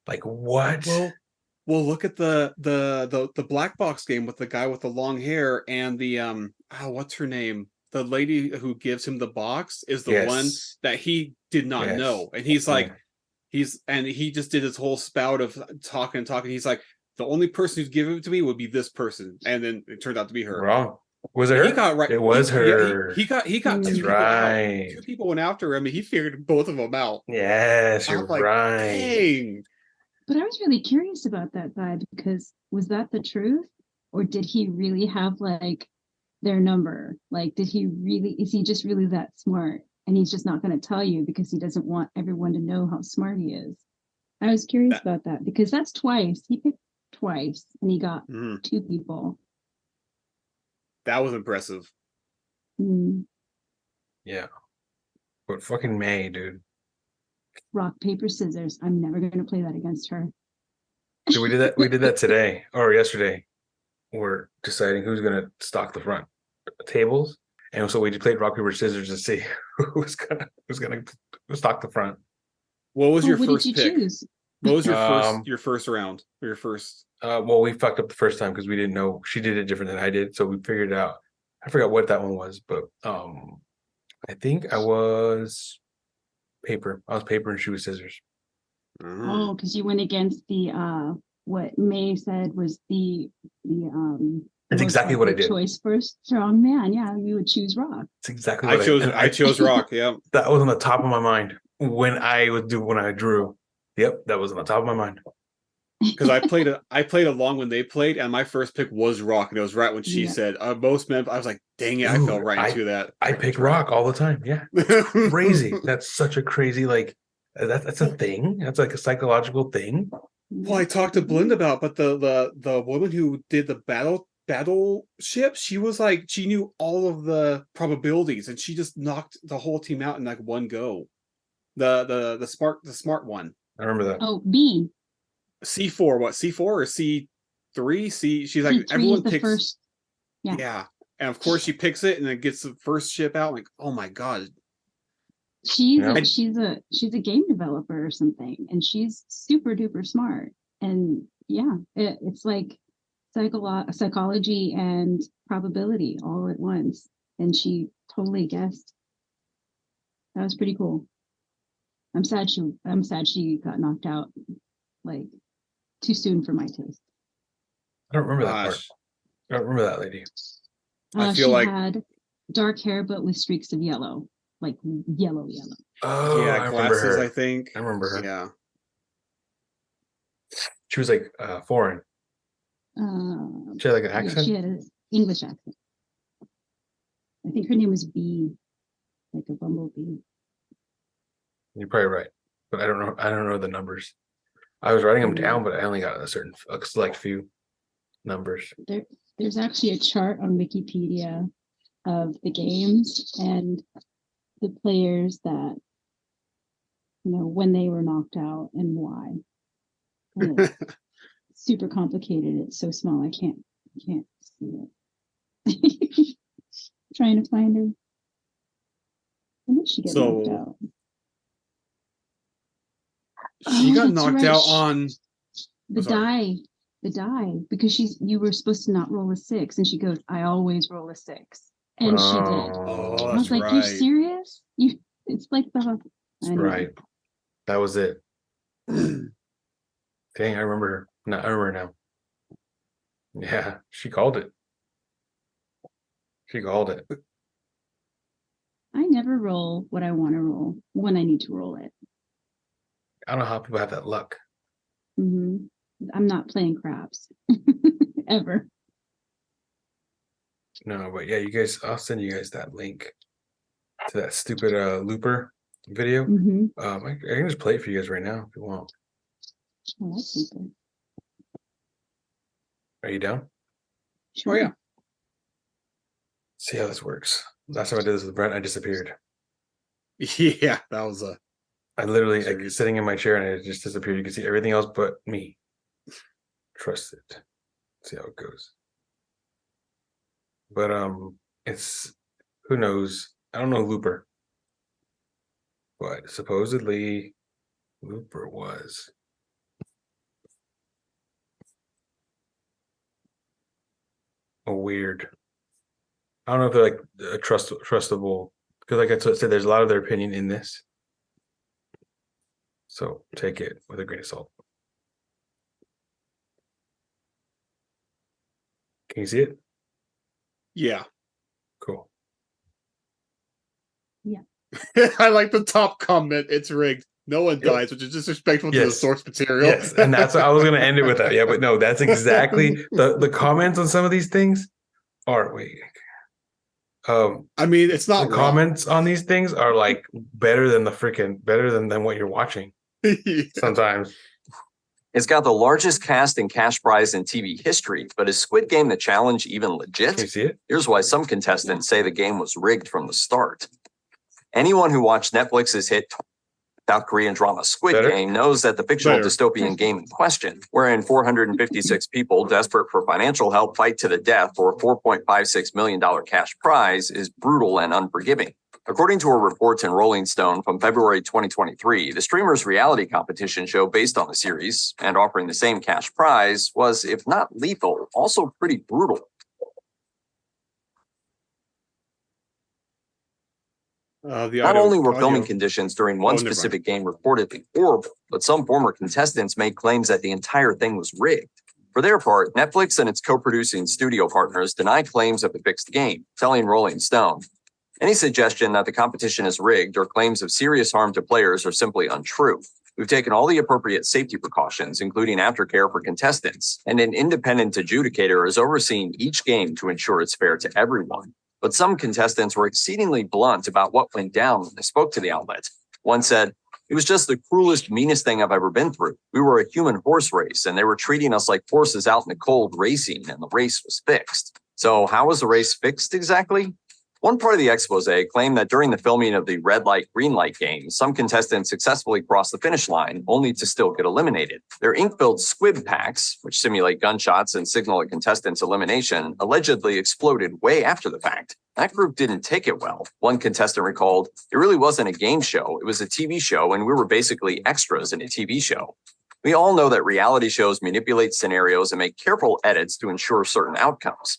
Like what? Well, look at the black box game with the guy with the long hair and the what's her name? The lady who gives him the box is the one that he did not know, and he's like, he just did his whole spout of talking. He's like, the only person who's given it to me would be this person, and then it turned out to be her. Wrong. Was it He her? got right. It was Yeah, her. he got two That's people out. right. Two people went after him, and he figured both of them out. Yes, I'm you're like, right. dang. But I was really curious about that guy because was that the truth? Or did he really have like their number? Like, is he just really that smart? And he's just not going to tell you because he doesn't want everyone to know how smart he is. I was curious That, about that because that's twice. He picked twice and he got mhm, two people. that was impressive. Hmm. Yeah. But fucking May, dude. Rock, paper, scissors. I'm never going to play that against her. Dude, we did that today or yesterday. We're deciding who's gonna stock the front tables. And so we played rock, paper, scissors to see who's gonna stock the front. What was Oh, your what did first you pick? choose? What was Um your first round? Or your first well, we fucked up the first time because we didn't know she did it different than I did. So we figured it out. I forgot what that one was, but I think I was paper. I was paper and she was scissors. Mhm. Oh, because you went against the what May said was the It's most exactly what I likely did. choice for a strong man. Yeah, you would choose rock. It's exactly what and I chose rock, yeah. that was on the top of my mind when I drew. Yep, that was on the top of my mind. Because I played along when they played, and my first pick was rock, and it was right when she Yeah. said most men. I was like, dang it, I fell Dude, right into that. I pick rock all the time. Yeah. Crazy. That's such a crazy like that's a thing. That's like a psychological thing. Well, I talked to Belinda about, but the woman who did the battleship, she was like she knew all of the probabilities, and she just knocked the whole team out in like one go. The smart one. I remember that. Oh, B. C4, what C4 or C3? She's like C3 is everyone the picks. first. Yeah. Yeah, and of course she picks it and then gets the first ship out. I'm like, oh my god. Yeah. She's a game developer or something, and she's super duper smart. And yeah, it's like psychology and probability all at once. And she totally guessed. That was pretty cool. I'm sad she got knocked out like too soon for my taste. I don't remember that part. Gosh, I don't remember that lady. I feel She like had dark hair but with streaks of yellow, like yellow. Oh, yeah, I remember glasses. I her. think. I remember her. Yeah. She was like foreign. She had like an Yeah, she accent. had an English accent. I think her name was Bee, like a bumblebee. You're probably right. But I don't know the numbers. I was writing them Mm. down, but I only got a select few numbers. There's actually a chart on Wikipedia of the games and the players that when they were knocked out and why. And it's super complicated. It's so small I can't see it. Trying to find her. When did she get knocked So out? she Oh, got that's knocked right. out on The sorry. die, because you were supposed to not roll a 6, and she goes, I always roll a 6, and she did. Oh, I Oh, was that's like, you're right. serious? It's like that's anyway. right. That was it. Dang, I remember her. No, I remember now. Yeah, she called it. She called it. I never roll what I want to roll when I need to roll it. I don't know how people have that luck. Hmm. I'm not playing craps ever. No, but yeah, you guys, I'll send you guys that link to that stupid looper video. Hmm. I can just play it for you guys right now if you want. Oh, that's super. Are you down? Sure. Oh yeah. See how this works. Last time I did this with Brent, I disappeared. Yeah, that was a I literally like Serious. sitting in my chair and it just disappeared. You can see everything else but me. Trust it. See how it goes. But it's who knows? I don't know Looper, but supposedly Looper was a weird. I don't know if they're like a trustable because, like I said, there's a lot of their opinion in this. So take it with a grain of salt. Can you see it? Yeah. Cool. I like the top comment. It's rigged. No one dies, which is disrespectful to the Yes. source material. Yes, and that's I was going to end it with that. Yeah, but no, that's exactly the comments on some of these things are I mean, it's the not wrong. comments on these things are like better than what you're watching Yeah. sometimes. It's got the largest cast and cash prize in TV history, but is Squid Game the challenge even legit? Can you see it? Here's why some contestants say the game was rigged from the start. Anyone who watched Netflix's hit South Korean drama Squid Game knows that the fictional dystopian game in question, wherein 456 people desperate for financial help fight to the death for a $4.56 million cash prize, is brutal and unforgiving. According to a report in Rolling Stone from February 2023, the streamer's reality competition show based on the series and offering the same cash prize was, if not lethal, also pretty brutal. Not only were filming conditions during one specific game reportedly horrible, but some former contestants made claims that the entire thing was rigged. For their part, Netflix and its co-producing studio partners deny claims of the fixed game, telling Rolling Stone, "Any suggestion that the competition is rigged or claims of serious harm to players are simply untrue. We've taken all the appropriate safety precautions, including aftercare for contestants, and an independent adjudicator is overseeing each game to ensure it's fair to everyone." But some contestants were exceedingly blunt about what went down when they spoke to the outlet. One said, "It was just the cruelest, meanest thing I've ever been through. We were a human horse race, and they were treating us like horses out in the cold racing, and the race was fixed." So how was the race fixed exactly? One part of the expose claimed that during the filming of the red light, green light game, some contestants successfully crossed the finish line, only to still get eliminated. Their ink-filled squib packs, which simulate gunshots and signal a contestant's elimination, allegedly exploded way after the fact. That group didn't take it well. One contestant recalled, "It really wasn't a game show, it was a TV show, and we were basically extras in a TV show." We all know that reality shows manipulate scenarios and make careful edits to ensure certain outcomes.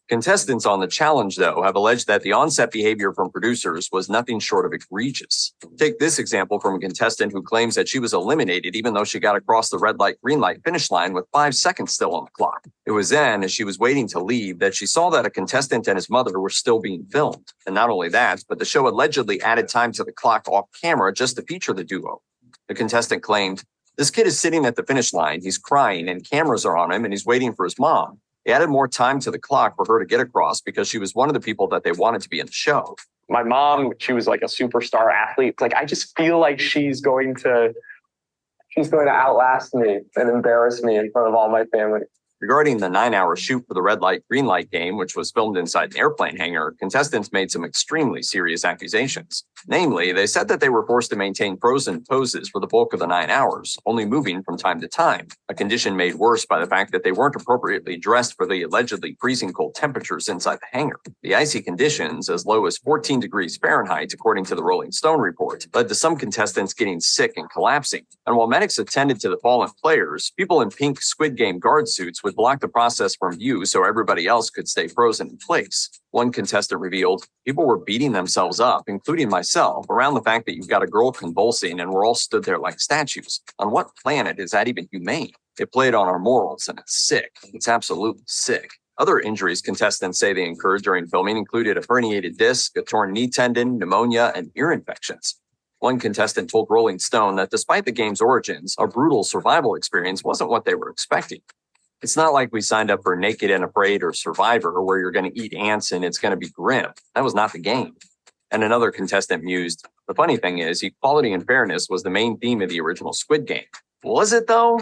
Contestants on the challenge, though, have alleged that the on-set behavior from producers was nothing short of egregious. Take this example from a contestant who claims that she was eliminated even though she got across the red light, green light finish line with 5 seconds still on the clock. It was then, as she was waiting to leave, that she saw that a contestant and his mother were still being filmed. And not only that, but the show allegedly added time to the clock off camera just to feature the duo. The contestant claimed, "This kid is sitting at the finish line, he's crying, and cameras are on him, and he's waiting for his mom. They added more time to the clock for her to get across because she was one of the people that they wanted to be in the show." My mom, she was like a superstar athlete. Like, I just feel like she's going to outlast me and embarrass me in front of all my family. Regarding the 9-hour shoot for the red light, green light game, which was filmed inside an airplane hangar, contestants made some extremely serious accusations. Namely, they said that they were forced to maintain frozen poses for the bulk of the 9 hours, only moving from time to time, a condition made worse by the fact that they weren't appropriately dressed for the allegedly freezing cold temperatures inside the hangar. The icy conditions, as low as 14 degrees Fahrenheit, according to the Rolling Stone report, led to some contestants getting sick and collapsing. And while medics attended to the fallen players, people in pink Squid Game guard suits would block the process from view so everybody else could stay frozen in place. One contestant revealed, "People were beating themselves up, including myself, around the fact that you've got a girl convulsing and we're all stood there like statues. On what planet is that even humane? It played on our morals and it's sick. It's absolutely sick." Other injuries contestants say they incurred during filming included a herniated disc, a torn knee tendon, pneumonia, and ear infections. One contestant told Rolling Stone that despite the game's origins, a brutal survival experience wasn't what they were expecting. "It's not like we signed up for Naked and Afraid or Survivor, where you're going to eat ants and it's going to be grim. That was not the game." And another contestant mused, "The funny thing is, equality and fairness was the main theme of the original Squid Game." Was it, though?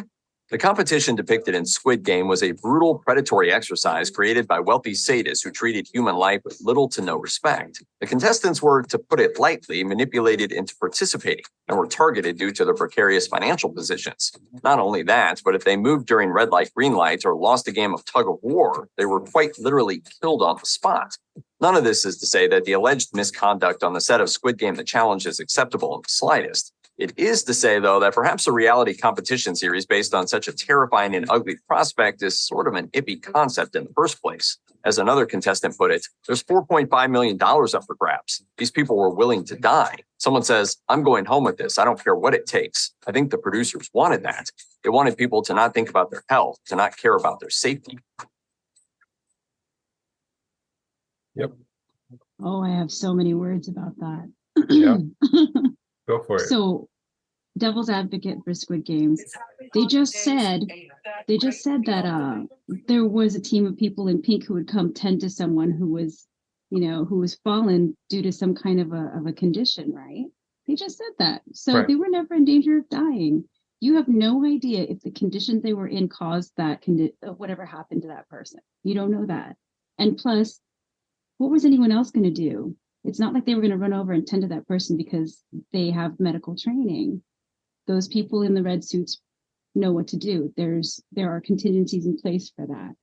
The competition depicted in Squid Game was a brutal, predatory exercise created by wealthy sadists who treated human life with little to no respect. The contestants were, to put it lightly, manipulated into participating and were targeted due to their precarious financial positions. Not only that, but if they moved during red light, green light, or lost a game of tug of war, they were quite literally killed on the spot. None of this is to say that the alleged misconduct on the set of Squid Game: The Challenge is acceptable in the slightest. It is to say, though, that perhaps a reality competition series based on such a terrifying and ugly prospect is sort of an iffy concept in the first place. As another contestant put it, there's $4.5 million up for grabs. These people were willing to die. Someone says, "I'm going home with this. I don't care what it takes." I think the producers wanted that. They wanted people to not think about their health, to not care about their safety. Yep. Oh, I have so many words about that. Yeah. Go for it. So, devil's advocate for Squid Games. They just said that there was a team of people in pink who would come tend to someone who was, who was fallen due to some kind of a condition, right? They just said that. So Right. they were never in danger of dying. You have no idea if the conditions they were in caused that whatever happened to that person. You don't know that. And plus, what was anyone else going to do? It's not like they were going to run over and tend to that person because they have medical training. Those people in the red suits know what to do. There are contingencies in place for that.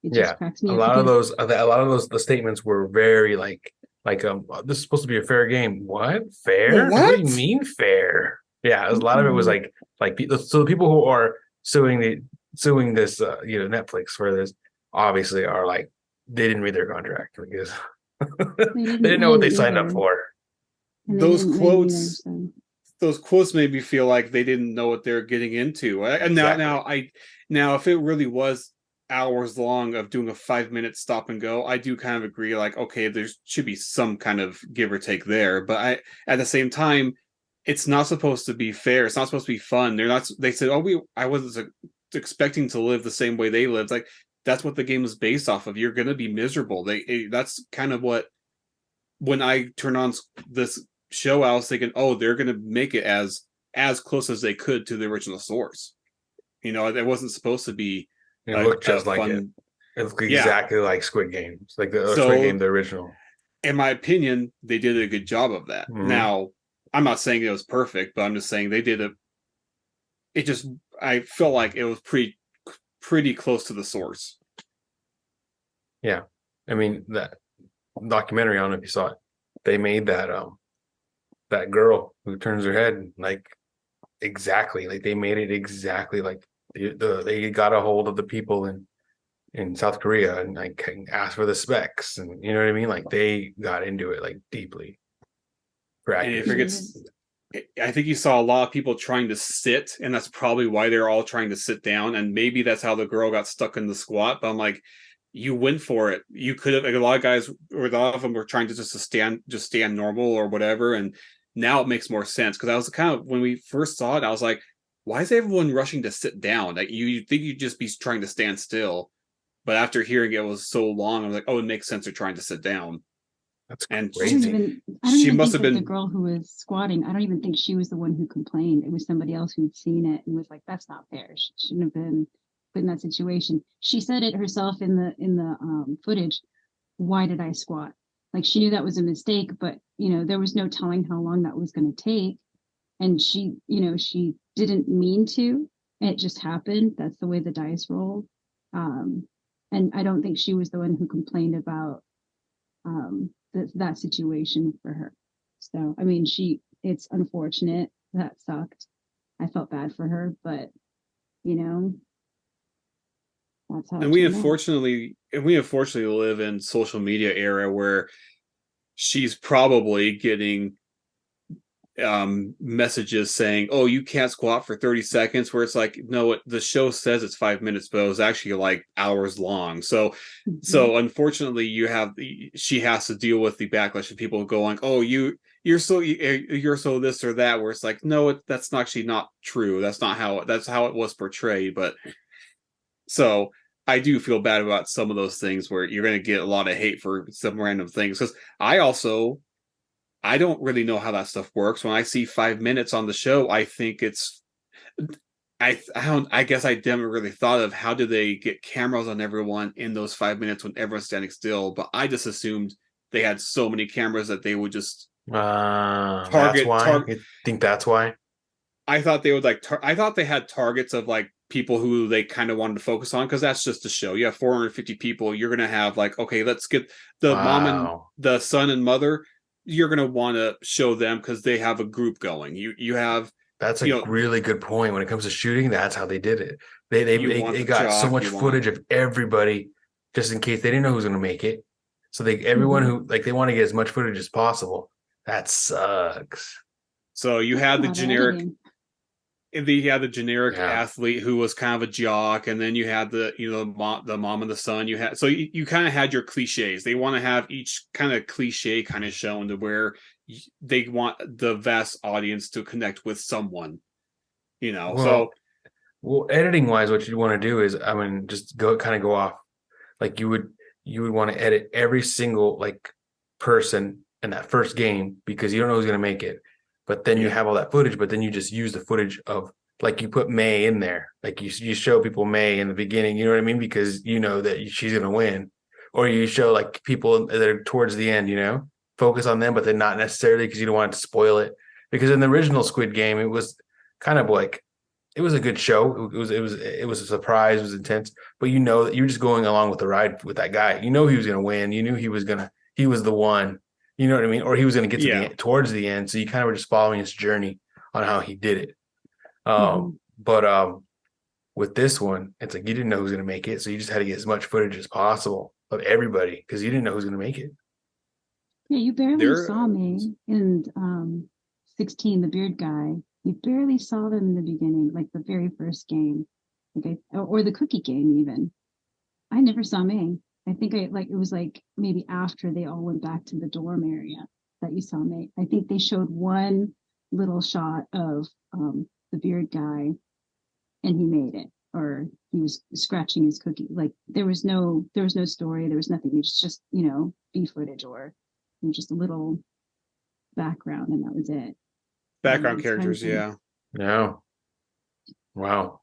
It just Yeah. cracks me A up lot of because those the statements were very like this is supposed to be a fair game. What? Fair? What do you What? mean fair? Yeah, a lot of it was like so the people who are suing this Netflix for this obviously are like they didn't read their contract because they they didn't didn't know what they win signed up either, for. and they Those didn't win either. quotes, So those quotes made me feel like they didn't know what they're getting into. And Exactly. now if it really was hours long of doing a 5 minute stop and go, I do kind of agree. Like, okay, there should be some kind of give or take there. But at the same time, it's not supposed to be fair. It's not supposed to be fun. They're not. They said, "Oh, I wasn't expecting to live the same way they lived." Like that's what the game is based off of. You're gonna be miserable. That's kind of what when I turn on this show, I was thinking, oh, they're going to make it as close as they could to the original source. It wasn't supposed to be It looked a just like it. fun. It looked Yeah. exactly like Squid Games, like the Squid Game, So, the original. in my opinion, they did a good job of that. Hmm. Now, I'm not saying it was perfect, but I'm just saying they did it just, I felt like it was pretty close to the source. Yeah, I mean that documentary. I don't know if you saw it. They made that girl who turns her head like exactly like they made it exactly like they got a hold of the people in South Korea and like asked for the specs and you know what I mean. Like they got into it like deeply for And if it accuracy. gets, I think you saw a lot of people trying to sit, and that's probably why they're all trying to sit down. And maybe that's how the girl got stuck in the squat. But I'm like, you went for it. You could have. Like, a lot of guys, or a lot of them, were trying to just stand normal or whatever. And now it makes more sense because I was kind of when we first saw it, I was like, why is everyone rushing to sit down? Like you think you'd just be trying to stand still, but after hearing it was so long, I was like, oh, it makes sense they're trying to sit down. That's And crazy. I don't she even must think have that the been. girl who was squatting, I don't even think she was the one who complained. It was somebody else who'd seen it and was like, that's not fair. She shouldn't have been put in that situation. She said it herself in the footage. Why did I squat? Like she knew that was a mistake, but there was no telling how long that was going to take. And she didn't mean to. It just happened. That's the way the dice rolled. And I don't think she was the one who complained about that situation for her. So, I mean, it's unfortunate. That sucked. I felt bad for her, but you know, that's how And it we turned out. unfortunately live in social media era where she's probably getting messages saying, "Oh, you can't squat for 30 seconds," where it's like, no, the show says it's 5 minutes, but it was actually like hours long. So Mhm. so unfortunately she has to deal with the backlash of people going, "Oh, you're so this or that," where it's like, no, that's actually not true. That's how it was portrayed. But so I do feel bad about some of those things where you're going to get a lot of hate for some random things because I don't really know how that stuff works. When I see 5 minutes on the show, I think it's I don't I guess I never really thought of how do they get cameras on everyone in those 5 minutes when everyone's standing still. But I just assumed they had so many cameras that they would just That's target why target. you think that's why. I thought they would I thought they had targets of like people who they kind of wanted to focus on because that's just a show. You have 450 people. You're gonna have like, okay, let's get the mom and Wow. the son and mother. You're gonna want to show them because they have a group going. You have That's you a know really good point. When it comes to shooting, that's how they did it. They they you they, want they the got so jock. much You want footage of everybody just in case they didn't know who's gonna make it. So everyone Mhm. who like they want to get as much footage as possible. That sucks. so you That's a had the lot of generic. editing. you had the generic Yeah. athlete who was kind of a jock, and then you had the the mom and the son. You kind of had your cliches. They want to have each kind of cliche kind of shown to where they want the vast audience to connect with someone. Well, editing wise, what you want to do is, I mean, just go off. Like you would want to edit every single like person in that first game because you don't know who's going to make it. But then you have all that footage, but then you just use the footage of, like, you put May in there. Like you show people May in the beginning, you know what I mean? Because you know that she's going to win. Or you show like people that are towards the end, focus on them, but then not necessarily because you don't want to spoil it. Because in the original Squid Game, it was kind of like, it was a good show. It was a surprise. It was intense, but you know that you're just going along with the ride with that guy. You know he was going to win. You knew he was the one. You know what I mean? Or he was going to get to the end, towards the end. So you kind of were just following his journey on how he did it. But with this one, it's like you didn't know who was going to make it, so you just had to get as much footage as possible of everybody because you didn't know who was going to make it. Yeah, you barely saw me in 16, the beard guy. You barely saw them in the beginning, like the very first game, or the cookie game even. I never saw May. I think it was like maybe after they all went back to the dorm area that you saw May. I think they showed one little shot of the beard guy, and he made it, or he was scratching his cookie. Like there was no story, there was nothing. It was just B footage or just a little background, and that was it. Background characters, Yeah. Wow.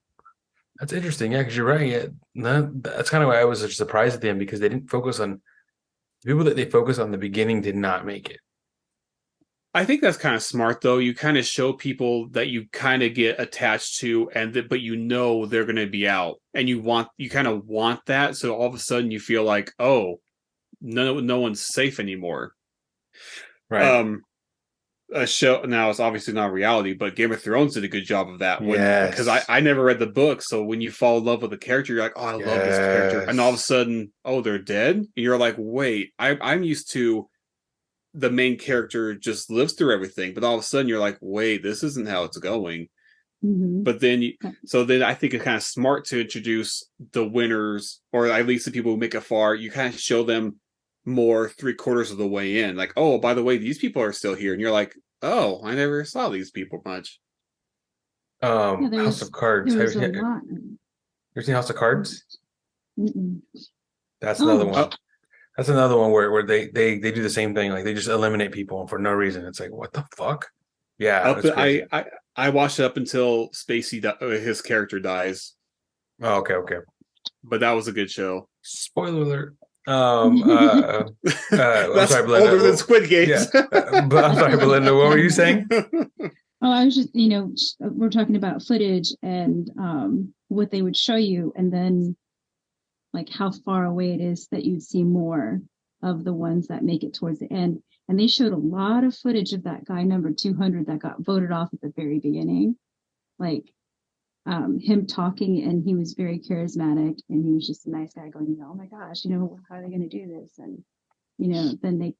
That's interesting. Yeah, because you're right. Yeah, that's kind of why I was such surprised at them, because they didn't focus on the people that they focused on the beginning did not make it. I think that's kind of smart, though. You kind of show people that you kind of get attached to, but they're going to be out, and you kind of want that. So all of a sudden you feel like, oh, no one's safe anymore. Right. A show now, it's obviously not reality, but Game of Thrones did a good job of that. Because Yes. I never read the book, so when you fall in love with a character, you're like, oh, I love this character, and all of a sudden, oh, they're dead. And you're like, wait, I'm used to the main character just lives through everything, but all of a sudden you're like, wait, this isn't how it's going. But then I think it's kind of smart to introduce the winners, or at least the people who make it far. You kind of show them more 3/4 of the way in, like, oh, by the way, these people are still here, and you're like, oh, I never saw these people much. House of Cards. There was a lot. You ever seen House of Cards? Mm-mm. That's another one. That's another one where they do the same thing. Like they just eliminate people for no reason. It's like, what the fuck? Yeah. I watched it up until Spacey, his character dies. Oh, okay. But that was a good show. Spoiler alert. That's I'm sorry, Belinda. older than Squid Game. Yeah. But I'm sorry, Belinda. What were you saying? Oh, I was just, we're talking about footage and what they would show you, and then like how far away it is that you'd see more of the ones that make it towards the end. And they showed a lot of footage of that guy number 200 that got voted off at the very beginning. Like him talking, and he was very charismatic, and he was just a nice guy going, oh my gosh, how are they going to do this? And, then they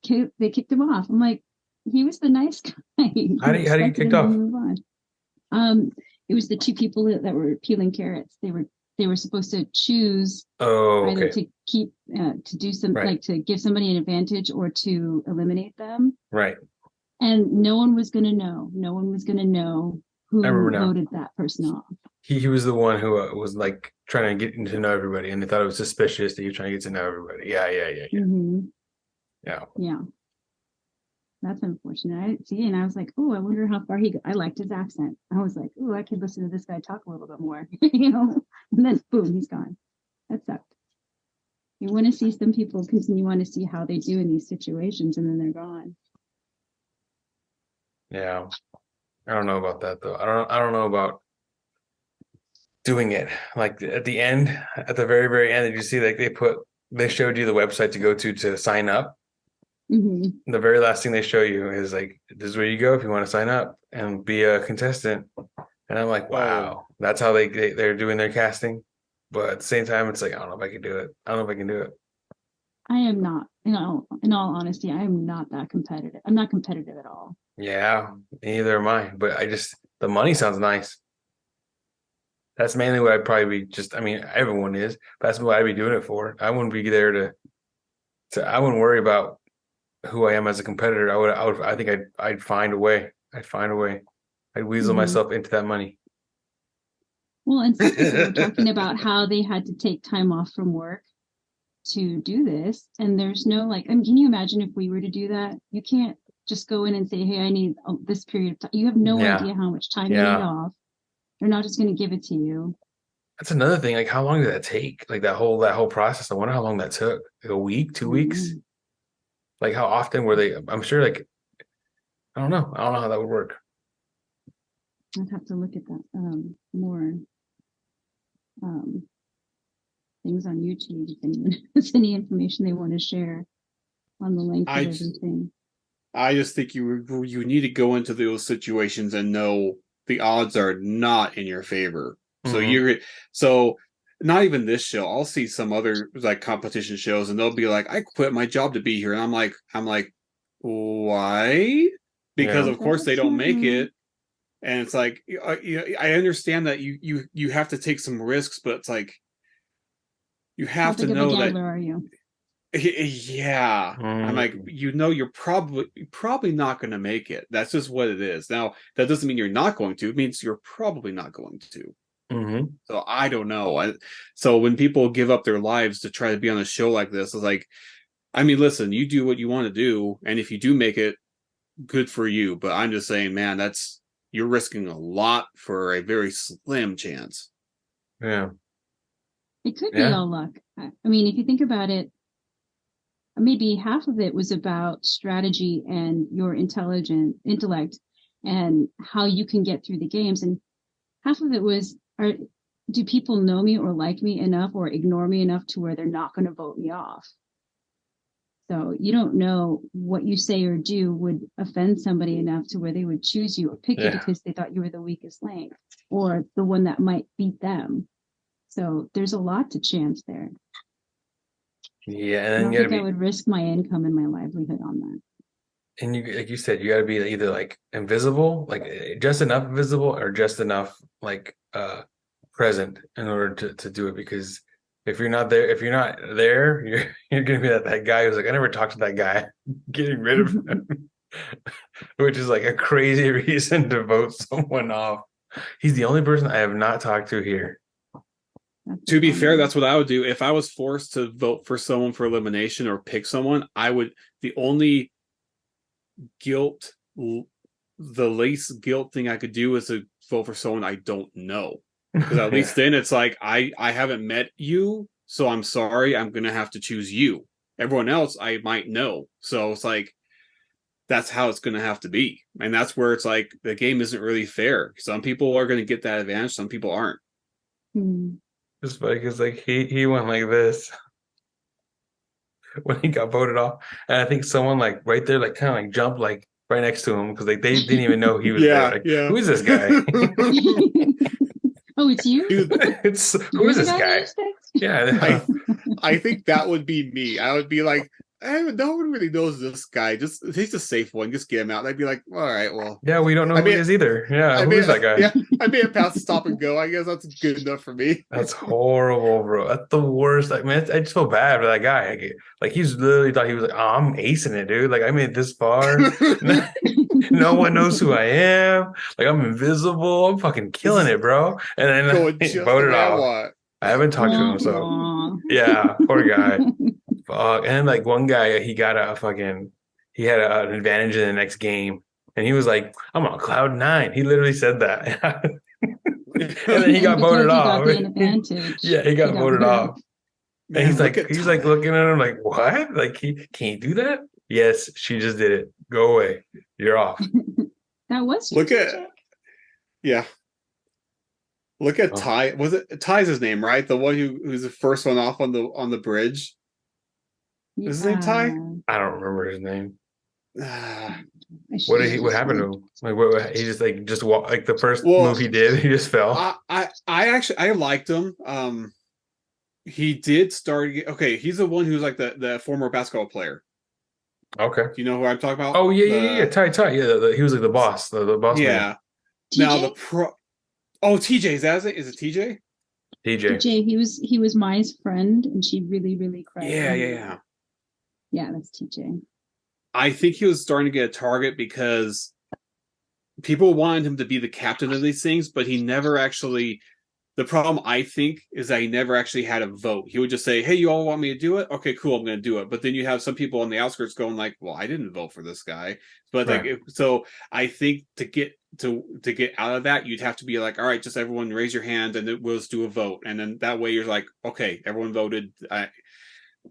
kicked him off. I'm like, he was the nice guy. How do you get kicked off? It was the two people that were peeling carrots. They were supposed to choose either to keep to do some like to give somebody an advantage or to eliminate them. Right. And no one was going to know. No one was going to know who voted that person off. He was the one who was like trying to get to know everybody, and they thought it was suspicious that he was trying to get to know everybody. Yeah. Mm-hmm. Yeah. That's unfortunate. And I was like, oh, I wonder how far I liked his accent. I was like, oh, I could listen to this guy talk a little bit more, And then boom, he's gone. That sucked. You want to see some people because you want to see how they do in these situations, and then they're gone. Yeah. I don't know about that though. I don't know about doing it. Like at the end, at the very, very end, did you see like they showed you the website to go to sign up? Mm-hmm. The very last thing they show you is like, this is where you go if you want to sign up and be a contestant. And I'm like, wow, that's how they're doing their casting. But at the same time, it's like, I don't know if I can do it. I am not, in all honesty, I am not that competitive. I'm not competitive at all. Yeah, neither am I. But the money sounds nice. That's mainly what I'd probably be just, I mean, everyone is, but that's what I'd be doing it for. I wouldn't be there I wouldn't worry about who I am as a competitor. I think I'd find a way. I'd find a way. I'd weasel Mhm. myself into that money. Well, and some people were talking about how they had to take time off from work to do this. And there's no like, I mean, can you imagine if we were to do that? You can't just go in and say, hey, I need this period of time. You have no Yeah. idea how much time you need Yeah. off. They're not just going to give it to you. That's another thing. Like, how long did that take? Like that whole process. I wonder how long that took. Like a week, 2 weeks? Mm, Like, how often were they? I'm sure, like, I don't know. I don't know how that would work. I'd have to look at that more things on YouTube if anyone has any information they want to share on the length of everything. I just think you need to go into those situations and know the odds are not in your favor. Mhm. So not even this show. I'll see some other like competition shows, and they'll be like, "I quit my job to be here," and I'm like, why? Because Yeah. of course they don't make it, and it's like, I understand that you have to take some risks, but it's like you How have to big of a know that. gambler are you? Yeah, I'm like, you're probably not going to make it. That's just what it is. Now, that doesn't mean you're not going to. It means you're probably not going to. Mm-hmm. So I don't know. So when people give up their lives to try to be on a show like this, it's like, I mean, listen, you do what you want to do, and if you do make it, good for you. But I'm just saying, man, you're risking a lot for a very slim chance. Yeah. It could be Yeah. all luck. I mean, if you think about it, maybe half of it was about strategy and your intellect and how you can get through the games. And half of it was, do people know me or like me enough or ignore me enough to where they're not going to vote me off? So you don't know what you say or do would offend somebody enough to where they would choose you or pick you Yeah. because they thought you were the weakest link or the one that might beat them. So there's a lot to chance there. Yeah. I And then don't you gotta think I be, would risk my income and my livelihood on that. and you, like you said, you gotta be either like invisible, like just enough visible or just enough like present in order to do it. Because if you're not there, you're gonna be that guy who's like, I never talked to that guy, getting rid of him, which is like a crazy reason to vote someone off. He's the only person I have not talked to here. To be fair, that's what I would do if I was forced to vote for someone for elimination or pick someone. The only the least guilt thing I could do is to vote for someone I don't know, because at least then it's like I haven't met you, so I'm sorry, I'm gonna have to choose you. Everyone else I might know, so it's like that's how it's gonna have to be, and that's where it's like the game isn't really fair. Some people are gonna get that advantage, some people aren't. It's funny because like he went like this when he got voted off, and I think someone like right there like kind of like jumped like right next to him because like they didn't even know he was there. Like, Yeah. who is this guy? Oh, it's you? Dude, who is this guy? Yeah. I think that would be me. I would be like, no one really knows this guy. He's a safe one. Just get him out. And I'd be like, all right, well. Yeah, we don't know who he is either. Yeah, who is that guy? Yeah, I may have passed stop and go. I guess that's good enough for me. That's horrible, bro. That's the worst. Like, man, I just feel bad for that guy. Like he's literally thought he was like, oh, I'm acing it, dude. Like I made it this far. No one knows who I am. Like I'm invisible. I'm fucking killing it, bro. And then he voted off. I haven't talked to him, so yeah, poor guy. Fuck. And then like one guy, he had an advantage in the next game, and he was like, "I'm on cloud 9." He literally said that, and then he got voted off. Yeah, he got voted off. Man, and he's like looking at him like, "What? Like can you do that?" Yes, she just did it. Go away. You're off. That was yeah. Look at Ty. Was it Ty's his name, right? The one who's the first one off on the bridge. Yeah. Is his name Ty? I don't remember his name. What happened to him? Like what he just walked like the first move he did, he just fell. I liked him. He did start. Okay, he's the one who's like the former basketball player. Okay. Do you know who I'm talking about? Oh yeah. Ty. Yeah, he was like the boss. The boss. Yeah. Man. Now Oh, TJ, is it TJ? TJ. Jay, he was Maya's friend, and she really, really cried. Yeah. Yeah, that's TJ. I think he was starting to get a target because people wanted him to be the captain of these things, but he never actually. The problem, I think, is that he never actually had a vote. He would just say, "Hey, you all want me to do it? Okay, cool, I'm going to do it." But then you have some people on the outskirts going like, "Well, I didn't vote for this guy." But like, Right. so I think to get out of that, you'd have to be like, "All right, just everyone raise your hand, and we'll just do a vote." And then that way, you're like, "Okay, everyone voted."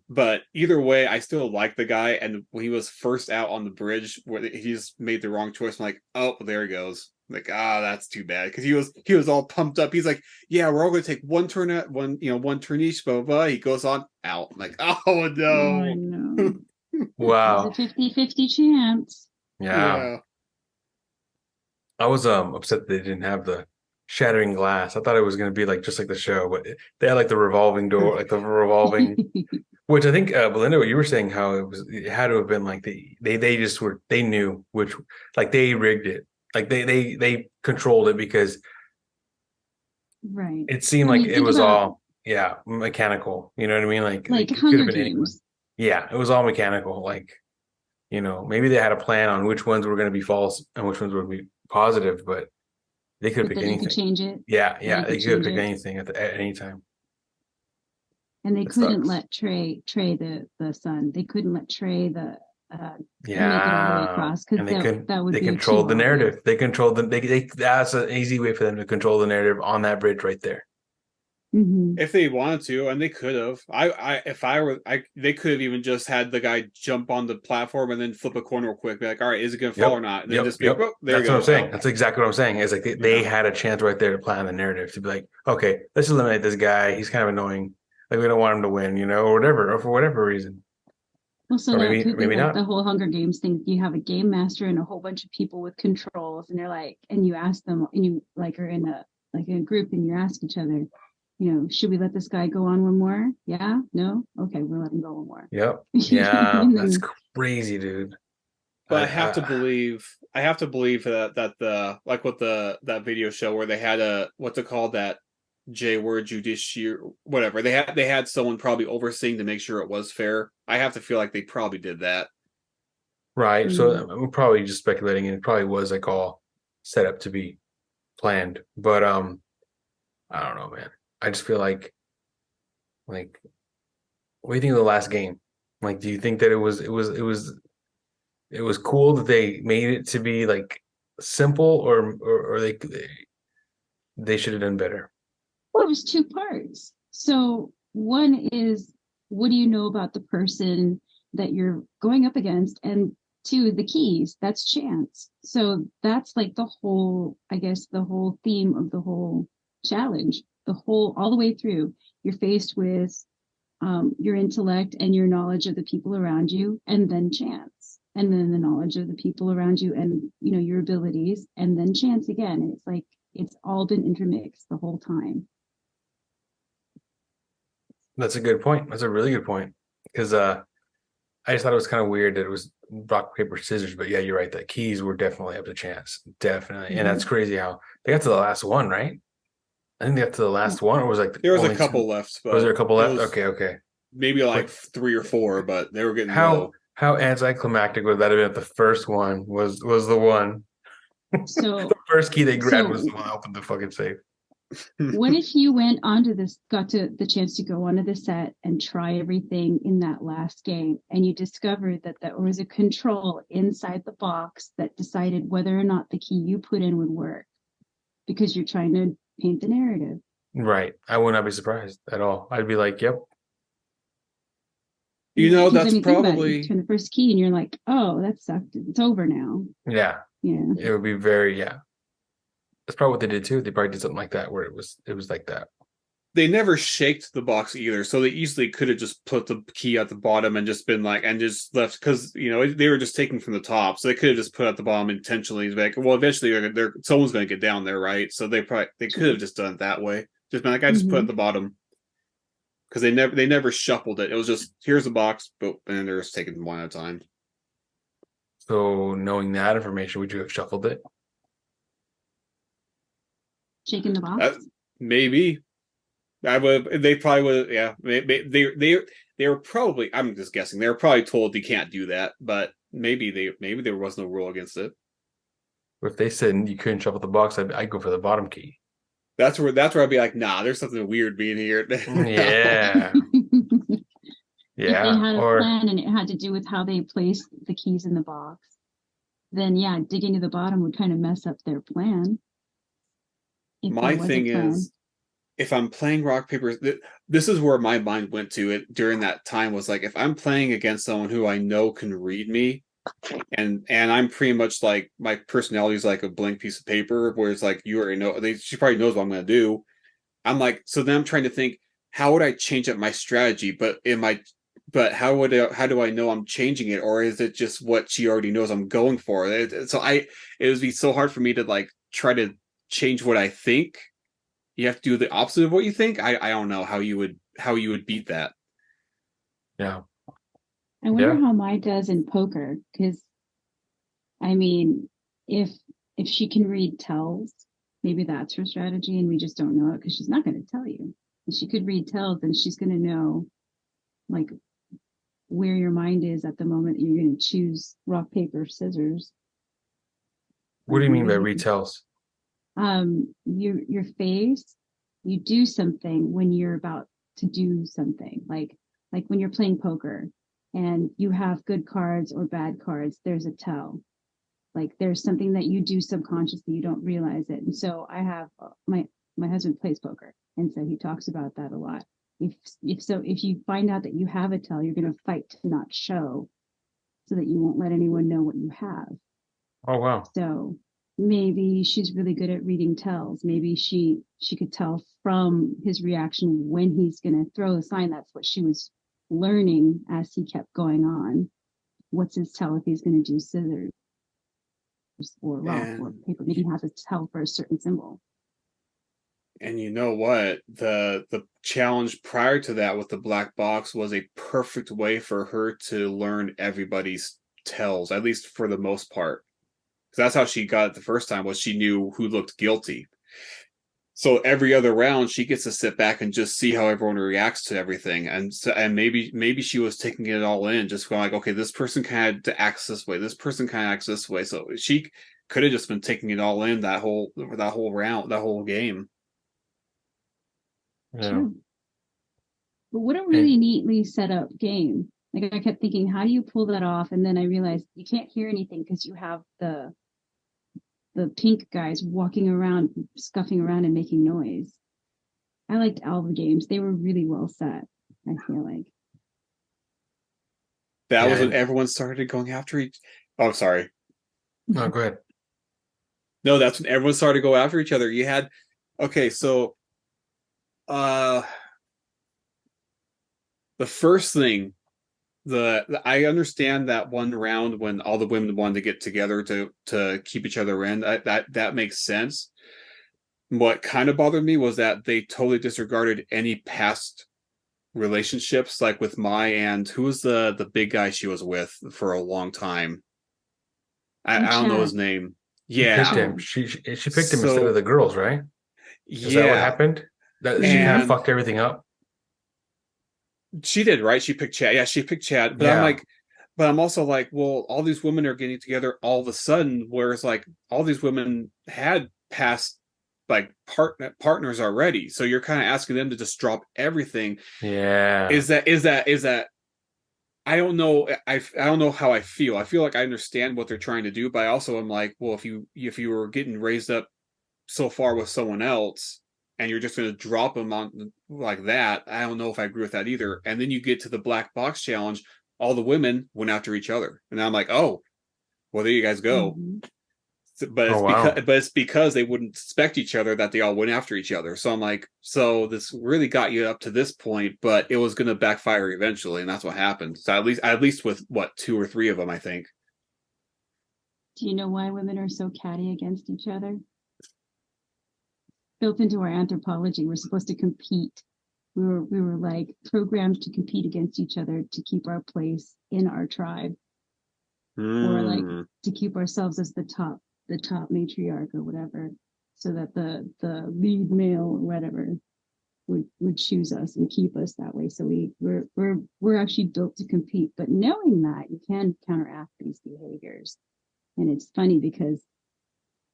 But either way, I still like the guy. And when he was first out on the bridge, where he just made the wrong choice, I'm like, "Oh, there he goes." Like, that's too bad, because he was all pumped up. He's like, "Yeah, we're all going to take one turn at one turn each." Blah, blah, blah. He goes on out. I'm like, oh Oh, I no. know. It was a Wow. 50-50 chance. Yeah. Yeah. I was upset they didn't have the shattering glass. I thought it was gonna be like just like the show, but they had like the revolving door, like the revolving. Which I think, Belinda, what you were saying, how it had to have been like they just they knew which, like they rigged it, like they controlled it because Right. it seemed I like mean, it think was about all, yeah, mechanical. You know what I mean? like It could have Hunger been anyone. Games. Yeah, it was all mechanical. Like, maybe they had a plan on which ones were going to be false and which ones would be positive, but they could have But picked then you could anything. change it. Yeah, Then yeah, you they could could have change picked it. anything at any time. And they It couldn't sucks. let Trey the son. They couldn't let Trey make it all the way Yeah, across, because and they couldn't. that would They be too controlled the obvious. narrative. They controlled the. That's an easy way for them to control the narrative on that bridge right there. Hmm. If they wanted to, and they could have. If I were, they could have even just had the guy jump on the platform and then flip a coin real quick, be like, "All right, is it going to fall or Yep, not?" And then yep, just be like, yep. "Oh, there you That's what I'm go." saying. Out. That's exactly what I'm saying. It's like they Yeah. had a chance right there to plan the narrative to be like, okay, let's eliminate this guy. He's kind of annoying. Like we don't want him to win, or whatever, or for whatever reason, Well, so or that could be maybe like not. the whole Hunger Games thing. You have a game master and a whole bunch of people with controls, and they're like, and you ask them, and you like are in a group, and you ask each other, should we let this guy go on one more? Yeah, no, okay, we'll let him go one more. Yep. Yeah, And that's then crazy, dude. But I I have to believe that the like with that video show where they had a what's it called, that J word, judiciary, whatever, they had someone probably overseeing to make sure it was fair. I have to feel like they probably did that. right. So mm, we're probably just speculating, and it probably was like all set up to be planned. But I don't know, man. I just feel like what do you think of the last game? Like, do you think that it was cool that they made it to be like simple, or they should have done better? well, there's two parts. So one is, what do you know about the person that you're going up against? And two, the keys, that's chance. So that's like the whole, I guess, the whole theme of the whole challenge, all the way through. You're faced with your intellect and your knowledge of the people around you, and then chance, and then the knowledge of the people around you, and your abilities, and then chance again. And it's like it's all been intermixed the whole time. That's a good point. That's a really good point. Because I just thought it was kind of weird that it was rock, paper, scissors. But yeah, you're right. The keys were definitely up to chance. Definitely. And that's Mhm. crazy how they got to the last one, right? I think they got to the last one, or was like There was a only two. couple left, Was there but a couple it left? was Okay, okay. maybe like But 3 or 4, but they were getting how low. how anticlimactic would that have been if the first one was the one? The So first key they grabbed was so the one that opened the fucking safe. what if you went onto this, got to the chance to go onto the set and try everything in that last game, and you discovered that there was a control inside the box that decided whether or not the key you put in would work, because you're trying to paint the narrative. Right. I would not be surprised at all. I'd be like, yep. Because I That's mean, think about it. You probably turn the first key and you're like, oh, that sucked. It's over now. Yeah. Yeah. It would be very, yeah. That's probably what they did too. They probably did something like that where it was like that. they never shaked the box either, so they easily could have just put the key at the bottom and just been like, and just left, because they were just taking from the top, so they could have just put at the bottom intentionally. Like, well, eventually someone's going to get down there, right? So they could have just done it that way. Just been like, I just put at Mm-hmm. the bottom, because they never shuffled it. It was just, here's the box, boop, and they're just taking one at a time. So knowing that information, would you have shuffled it? Shaking the box. Maybe. I would. They probably would. Yeah. They were probably. I'm just guessing. They were probably told you can't do that, but maybe there was no rule against it. If they said you couldn't shuffle the box, I'd go for the bottom key. That's where I'd be like, nah, there's something weird being here. Yeah. If they Yeah. had a Or plan and it had to do with how they placed the keys in the box, then yeah, digging to the bottom would kind of mess up their plan. If My there was a thing plan. is, if I'm playing rock paper, this is where my mind went to it during that time. Was like, if I'm playing against someone who I know can read me, and I'm pretty much like my personality is like a blank piece of paper, where it's like you already know. She probably knows what I'm going to do. I'm like, so then I'm trying to think, how would I change up my strategy? But how do I know I'm changing it, or is it just what she already knows I'm going for? It would be so hard for me to like try to change what I think. You have to do the opposite of what you think. I don't know how you would beat that. yeah. I wonder Yeah. how Mai does in poker, because I mean, if she can read tells, maybe that's her strategy, and we just don't know it because she's not going to tell you. If she could read tells, then she's going to know, like, where your mind is at the moment you're going to choose rock, paper, scissors. What do you mean by Maybe retells? your face, you do something when you're about to do something, like when you're playing poker and you have good cards or bad cards, there's a tell. Like there's something that you do subconsciously, you don't realize it. And so I have my husband plays poker, and so he talks about that a lot. If you find out that you have a tell, you're going to fight to not show, so that you won't let anyone know what you have. Oh wow. So maybe she's really good at reading tells. Maybe she could tell from his reaction when he's going to throw a sign. That's what she was learning as he kept going on. What's his tell if he's going to do scissors or rock or paper? Maybe he has a tell for a certain symbol. And you know what? The challenge prior to that with the black box was a perfect way for her to learn everybody's tells, at least for the most part. That's how she got it the first time, was she knew who looked guilty. So every other round, she gets to sit back and just see how everyone reacts to everything, and maybe she was taking it all in, just going like, okay, this person kind of acts this way, this person kind of acts this way. So she could have just been taking it all in that whole round, that whole game. Yeah. True. But what a really neatly set up game. Like I kept thinking, how do you pull that off? And then I realized you can't hear anything because you have the pink guys walking around, scuffing around and making noise. I liked all the games. They were really well set, I feel like. That was when everyone started going after each. Oh, sorry. No, go ahead. No, that's when everyone started to go after each other. You had, okay, so the first thing, I understand that one round when all the women wanted to get together to keep each other in. That makes sense. What kind of bothered me was that they totally disregarded any past relationships, like with Mai and who was the big guy she was with for a long time. I don't know his name. Yeah, Picked him. She picked him instead of the girls, right? Is that what happened? That she kind of fucked everything up. She did, right? She picked Chad. Yeah, she picked Chad. But I'm also like, well, all these women are getting together all of a sudden, whereas like all these women had past like partners already. So you're kind of asking them to just drop everything. Yeah. Is that I don't know. I don't know how I feel. I feel like I understand what they're trying to do, but I also am like, well, if you were getting raised up so far with someone else and you're just going to drop them on like that, I don't know if I agree with that either. And then you get to the black box challenge, all the women went after each other, and I'm like, oh, well, there you guys go. Mm-hmm. But it's because they wouldn't suspect each other that they all went after each other. So I'm like, so this really got you up to this point, but it was going to backfire eventually, and that's what happened. So at least with what 2 or 3 of them, I think. Do you know why women are so catty against each other? Built into our anthropology, we're supposed to compete. We were like programmed to compete against each other to keep our place in our tribe, or like to keep ourselves as the top matriarch or whatever. so that the lead male or whatever would choose us and keep us that way. So we're actually built to compete. But knowing that, you can counteract these behaviors. And it's funny because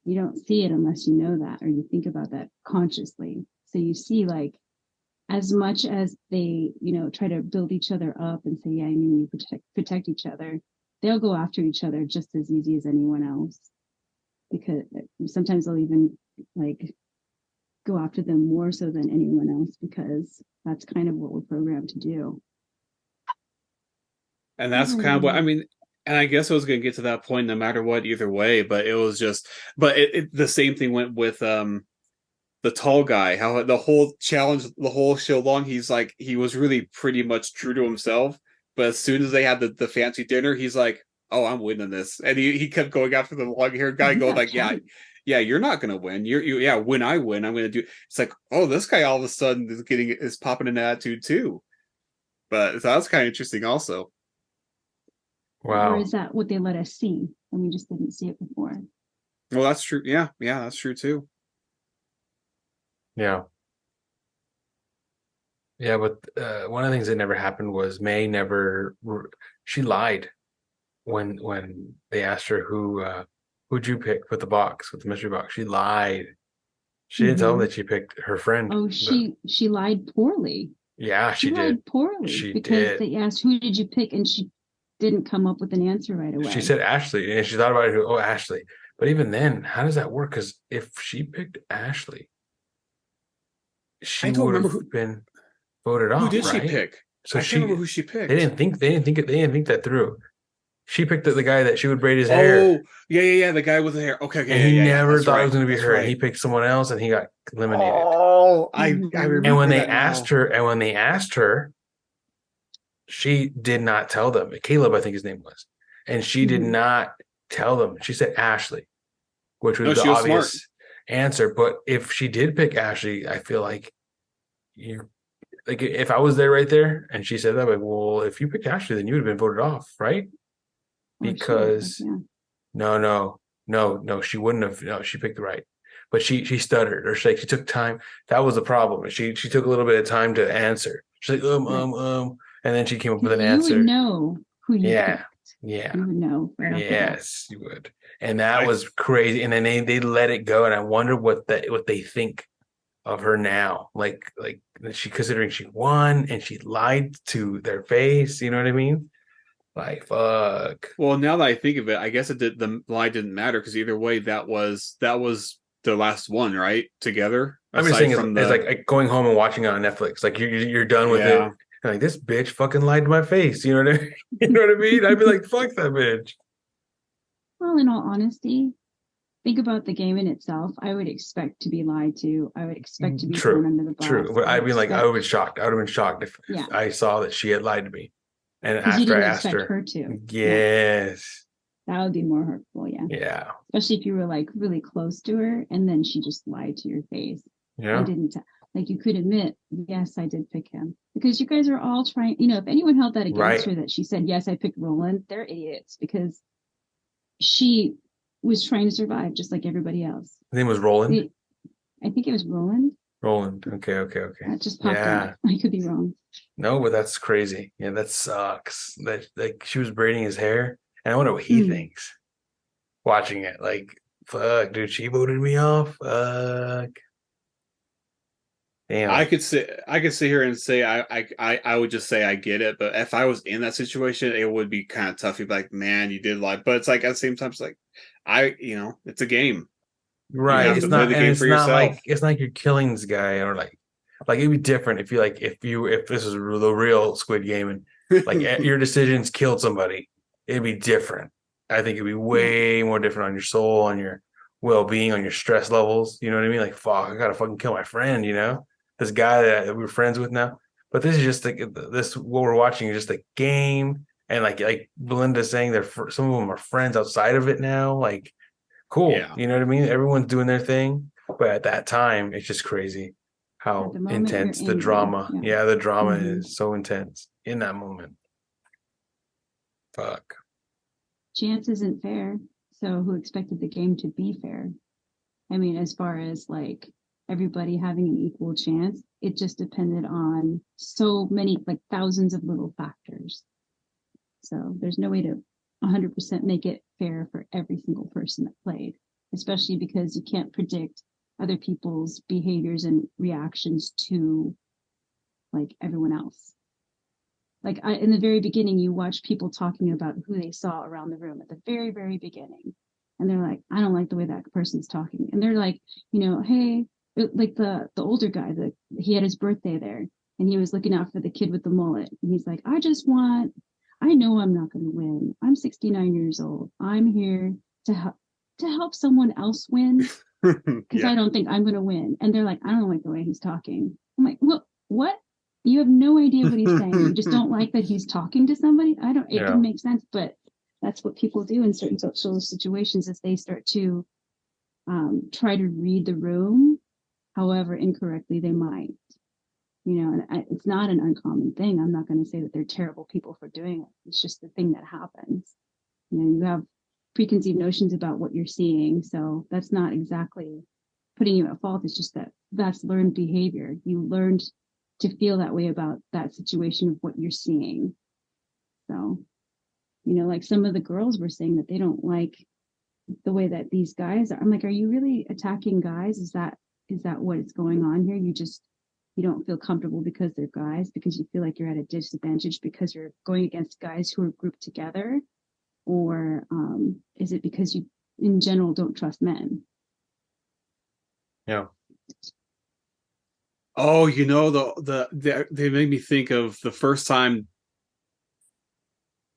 you don't see it unless you know that or you think about that consciously. So you see, like, as much as they, try to build each other up and say, yeah, you protect each other, they'll go after each other just as easy as anyone else. Because sometimes they'll even like go after them more so than anyone else, because that's kind of what we're programmed to do. And that's kind of what I mean. And I guess I was going to get to that point no matter what, either way. But it was just, but the same thing went with the tall guy. How the whole challenge, the whole show long, he was really pretty much true to himself. But as soon as they had the fancy dinner, he's like, "Oh, I'm winning this," and he kept going after the long haired guy, going like, "Yeah, you're not gonna win. Yeah, when I win, I'm gonna do." It's like, oh, this guy all of a sudden is popping an attitude too. But so that's kind of interesting, also. Wow. Or is that what they let us see and we just didn't see it before? Well, that's true. Yeah, that's true too. Yeah. Yeah, but one of the things that never happened was May she lied when they asked her who'd you pick with the mystery box. She lied. She didn't tell them that she picked her friend. Oh, she lied poorly. Yeah, she did. Lied poorly because they asked, who did you pick? And she didn't come up with an answer right away. She said Ashley, and she thought about it. Oh, Ashley. But even then, how does that work? Because if she picked Ashley, she would have been voted off. Who did right? she pick? So I can't remember who she picked. They didn't think that through. She picked the guy that she would braid his hair. Oh, yeah, the guy with the hair. Okay, and he never thought it was going to be her. Right. And he picked someone else, and he got eliminated. Oh, I remember. And when they asked her, she did not tell them. Caleb, I think his name was, and she did not tell them. She said Ashley, which was the obvious answer. But if she did pick Ashley, I feel like if I was there right there and she said that, like, well, if you picked Ashley, then you would have been voted off, right? Because no, she wouldn't have. No, she picked the right, but she stuttered or she took time. That was the problem. She took a little bit of time to answer. She's like and then she came up with an answer. You would know who you picked. Yeah, you would know. Right yes, you would. And that was crazy. And then they let it go. And I wonder what they think of her now. Like she, considering she won and she lied to their face. You know what I mean? Like, fuck. Well, now that I think of it, I guess the lie didn't matter because either way, that was the last one, right? Together. I'm just saying, it's like going home and watching it on Netflix. Like you're done with it. And like, this bitch fucking lied to my face. You know what I mean? You know what I mean? I'd be like, fuck that bitch. Well, in all honesty, think about the game in itself. I would expect to be lied to. I would expect to be thrown under the bus. True, but I would have been shocked. I would have been shocked if I saw that she had lied to me. And after I asked her to. Yes. That would be more hurtful, Yeah. Especially if you were like really close to her and then she just lied to your face. Yeah. I didn't you could admit, yes, I did pick him. Because you guys are all trying, if anyone held that against her that she said, yes, I picked Roland, they're idiots because she was trying to survive just like everybody else. His name was Roland? I think it was Roland. Roland. Okay. That just popped up. I could be wrong. No, but that's crazy. Yeah, that sucks. That like she was braiding his hair. And I wonder what he thinks watching it. Like, fuck, dude, she voted me off. Fuck. Damn. I could sit here and say I would just say I get it, but if I was in that situation, it would be kind of tough. You'd be like, man, you did lie. But it's like at the same time, it's like it's a game. Right. It's not like you're killing this guy or like it'd be different if this is the real Squid Game and like your decisions killed somebody. It'd be different. I think it'd be way more different on your soul, on your well-being, on your stress levels. You know what I mean? Like, fuck, I gotta fucking kill my friend, this guy that we're friends with now. But this is just what we're watching is just a game. And like Belinda's saying, some of them are friends outside of it now. Like, cool. Yeah. You know what I mean? Everyone's doing their thing. But at that time, it's just crazy how intense the drama. Yeah, the drama is so intense in that moment. Fuck. Chance isn't fair. So who expected the game to be fair? I mean, as far as like everybody having an equal chance, it just depended on so many, like thousands of little factors. So there's no way to 100% make it fair for every single person that played, especially because you can't predict other people's behaviors and reactions to like everyone else. Like in the very beginning, you watch people talking about who they saw around the room at the very, very beginning. And they're like, I don't like the way that person's talking. And they're like, hey, like the older guy, he had his birthday there and he was looking out for the kid with the mullet. And he's like, I know I'm not going to win. I'm 69 years old. I'm here to help someone else win because I don't think I'm going to win. And they're like, I don't like the way he's talking. I'm like, well, what? You have no idea what he's saying. You just don't like that he's talking to somebody. It didn't make sense, but that's what people do in certain social situations is they start to try to read the room, however incorrectly they might. And it's not an uncommon thing. I'm not going to say that they're terrible people for doing it. It's just the thing that happens. You have preconceived notions about what you're seeing. So that's not exactly putting you at fault. It's just that's learned behavior. You learned to feel that way about that situation of what you're seeing. So, like some of the girls were saying that they don't like the way that these guys are. I'm like, are you really attacking guys? Is that what is going on here? You don't feel comfortable because they're guys, because you feel like you're at a disadvantage because you're going against guys who are grouped together? Or is it because you in general don't trust men? Yeah. Oh, they made me think of the first time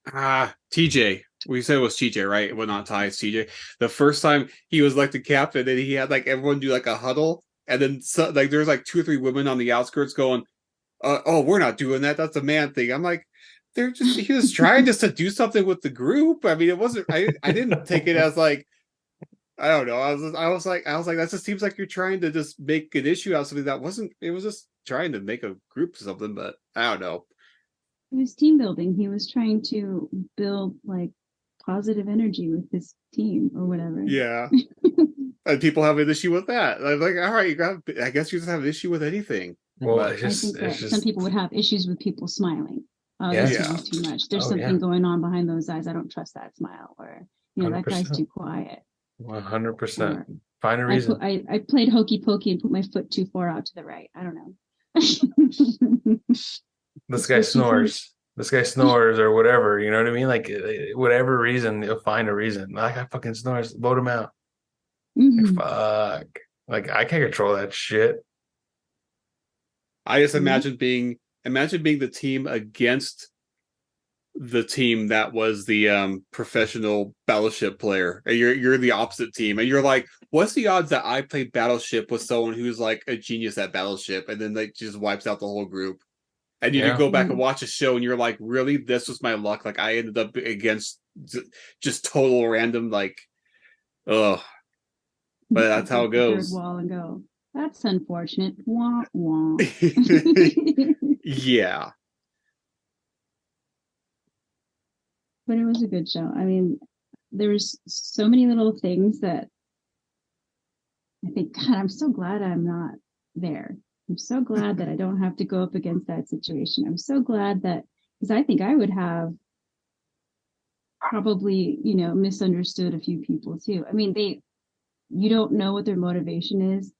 TJ. We said it was TJ, right? Well, not Ty, it's TJ. The first time he was like the captain, and he had like everyone do like a huddle, and then there's like 2 or 3 women on the outskirts going, "Oh, we're not doing that. That's a man thing." I'm like, he was trying just to do something with the group. I mean, it wasn't. I didn't take it as like, I don't know. I was like, that just seems like you're trying to just make an issue out of something that wasn't. It was just trying to make a group or something, but I don't know. It was team building. He was trying to build like positive energy with his team or whatever. Yeah. And people have an issue with that. I'm like, all right, I guess you just have an issue with anything. Well, But I think that some people would have issues with people smiling. Oh, Yeah. this Yeah. is too much. There's something going on behind those eyes. I don't trust that smile. Or, that guy's 100%. too quiet. 100%. Find a reason. I played hokey pokey and put my foot too far out to the right. I don't know. This guy snores. This guy snores or whatever. You know what I mean? Like whatever reason, he'll find a reason. That guy fucking snores. Vote him out. Mhm. Like, fuck. Like I can't control that shit. I just imagine being the team against the team that was the professional Battleship player, and you're the opposite team, and you're like, what's the odds that I play Battleship with someone who's like a genius at Battleship, and then like just wipes out the whole group, and you go back and watch a show, and you're like, really, this was my luck? Like I ended up against just total random, like, ugh. But that's how it goes. Third wall and go. That's unfortunate. Wah wah. Yeah. But it was a good show. I mean, there's so many little things that I think, God, I'm so glad I'm not there. I'm so glad that I don't have to go up against that situation. I'm so glad that, because I think I would have probably, misunderstood a few people too. I mean, you don't know what their motivation is.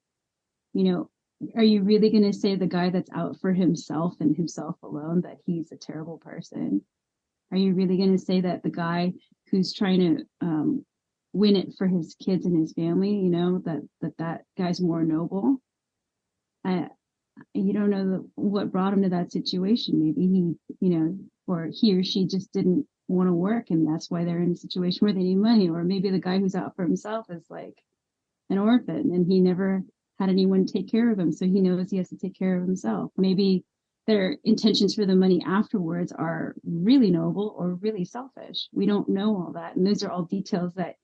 Are you really going to say the guy that's out for himself and himself alone, that he's a terrible person? Are you really going to say that the guy who's trying to win it for his kids and his family, that guy's more noble? You don't know what brought him to that situation. Maybe he, or he or she just didn't want to work, and that's why they're in a situation where they need money. Or maybe the guy who's out for himself is like an orphan, and he never had anyone take care of him, so he knows he has to take care of himself. Maybe their intentions for the money afterwards are really noble or really selfish. We don't know all that, and those are all details that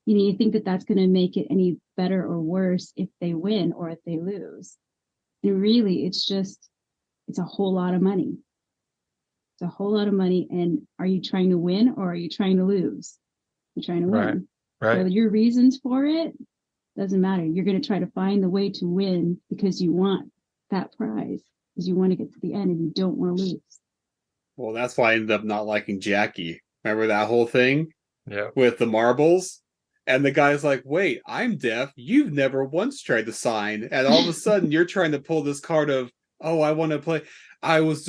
you think that that's going to make it any better or worse if they win or if they lose. And really, it's a whole lot of money. It's a whole lot of money, and are you trying to win or are you trying to lose? You're trying to win. Right. So your reasons for it, Doesn't matter. You're going to try to find the way to win because you want that prize, because you want to get to the end and you don't want to lose. Well, that's why I ended up not liking Jackie. Remember that whole thing Yeah. with the marbles? And the guy's like, wait, I'm deaf. You've never once tried to sign. And all of a sudden, you're trying to pull this card of, oh, I want to play. I was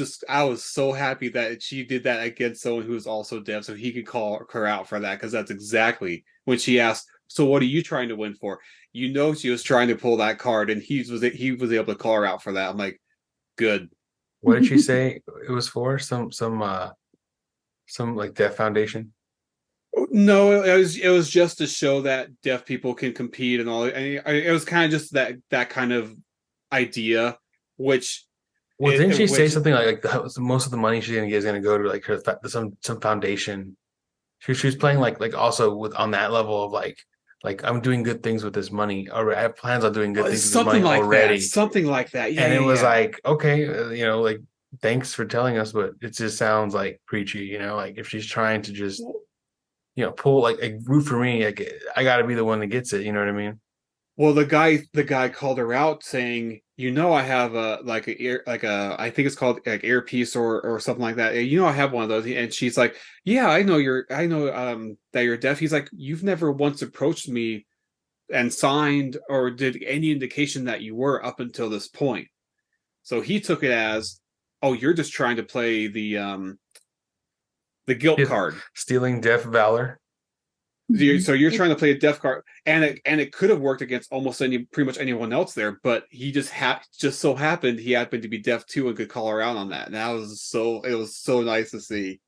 so happy that she did that against someone who was also deaf so he could call her out for that, because that's exactly when she asked, so what are you trying to win for? You know, she was trying to pull that card, and he was able to call her out for that. I'm like, good. What did she say it was for? Some like deaf foundation? No, it was just to show that deaf people can compete and all. And it was kind of just that kind of idea, which. Well, didn't she say something like most of the money she's gonna get is gonna go to like her some foundation? She was playing like also with on that level of like I'm doing good things with this money, or I have plans on doing good things with this money already. Something like that. Yeah, and it was like, okay, like thanks for telling us, but it just sounds like preachy, like if she's trying to just pull like a root for me, like I got to be the one that gets it. You know what I mean? Well, the guy called her out saying, I have I think it's called like earpiece or something like that. I have one of those. And she's like, yeah, I know that you're deaf. He's like, you've never once approached me and signed or did any indication that you were up until this point. So he took it as, oh, you're just trying to play the guilt card, stealing deaf valor. So you're trying to play a deaf card, and it could have worked against almost pretty much anyone else there, but he just so happened he happened to be deaf too and could call her out on that. And it was so nice to see.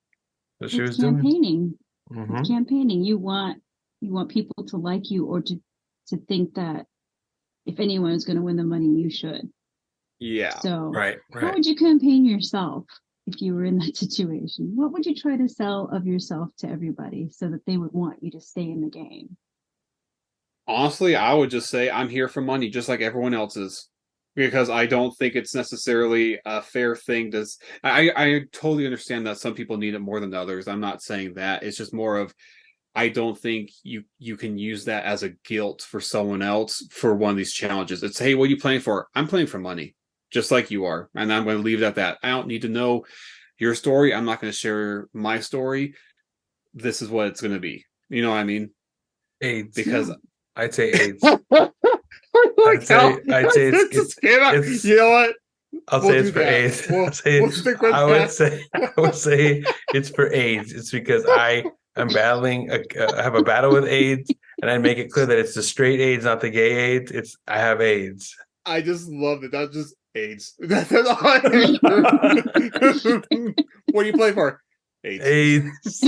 It's campaigning. Mm-hmm. It's campaigning. You want people to like you, or to think that if anyone is going to win the money, you should. Yeah. So right. How would you campaign yourself if you were in that situation? What would you try to sell of yourself to everybody so that they would want you to stay in the game? Honestly, I would just say I'm here for money, just like everyone else is, because I don't think it's necessarily a fair thing. I totally understand that some people need it more than others. I'm not saying that. It's just more of, I don't think you can use that as a guilt for someone else for one of these challenges. It's, hey, what are you playing for? I'm playing for money, just like you are. And I'm going to leave it at that. I don't need to know your story. I'm not going to share my story. This is what it's going to be. You know what I mean? AIDS. Because I'd say AIDS. I'd say it's you know what? I'll say it's for AIDS. I would say it's for AIDS. It's because I am battling. I have a battle with AIDS, and I make it clear that it's the straight AIDS, not the gay AIDS. I have AIDS. I just love it. That's just AIDS. That's all I What do you play for? AIDS.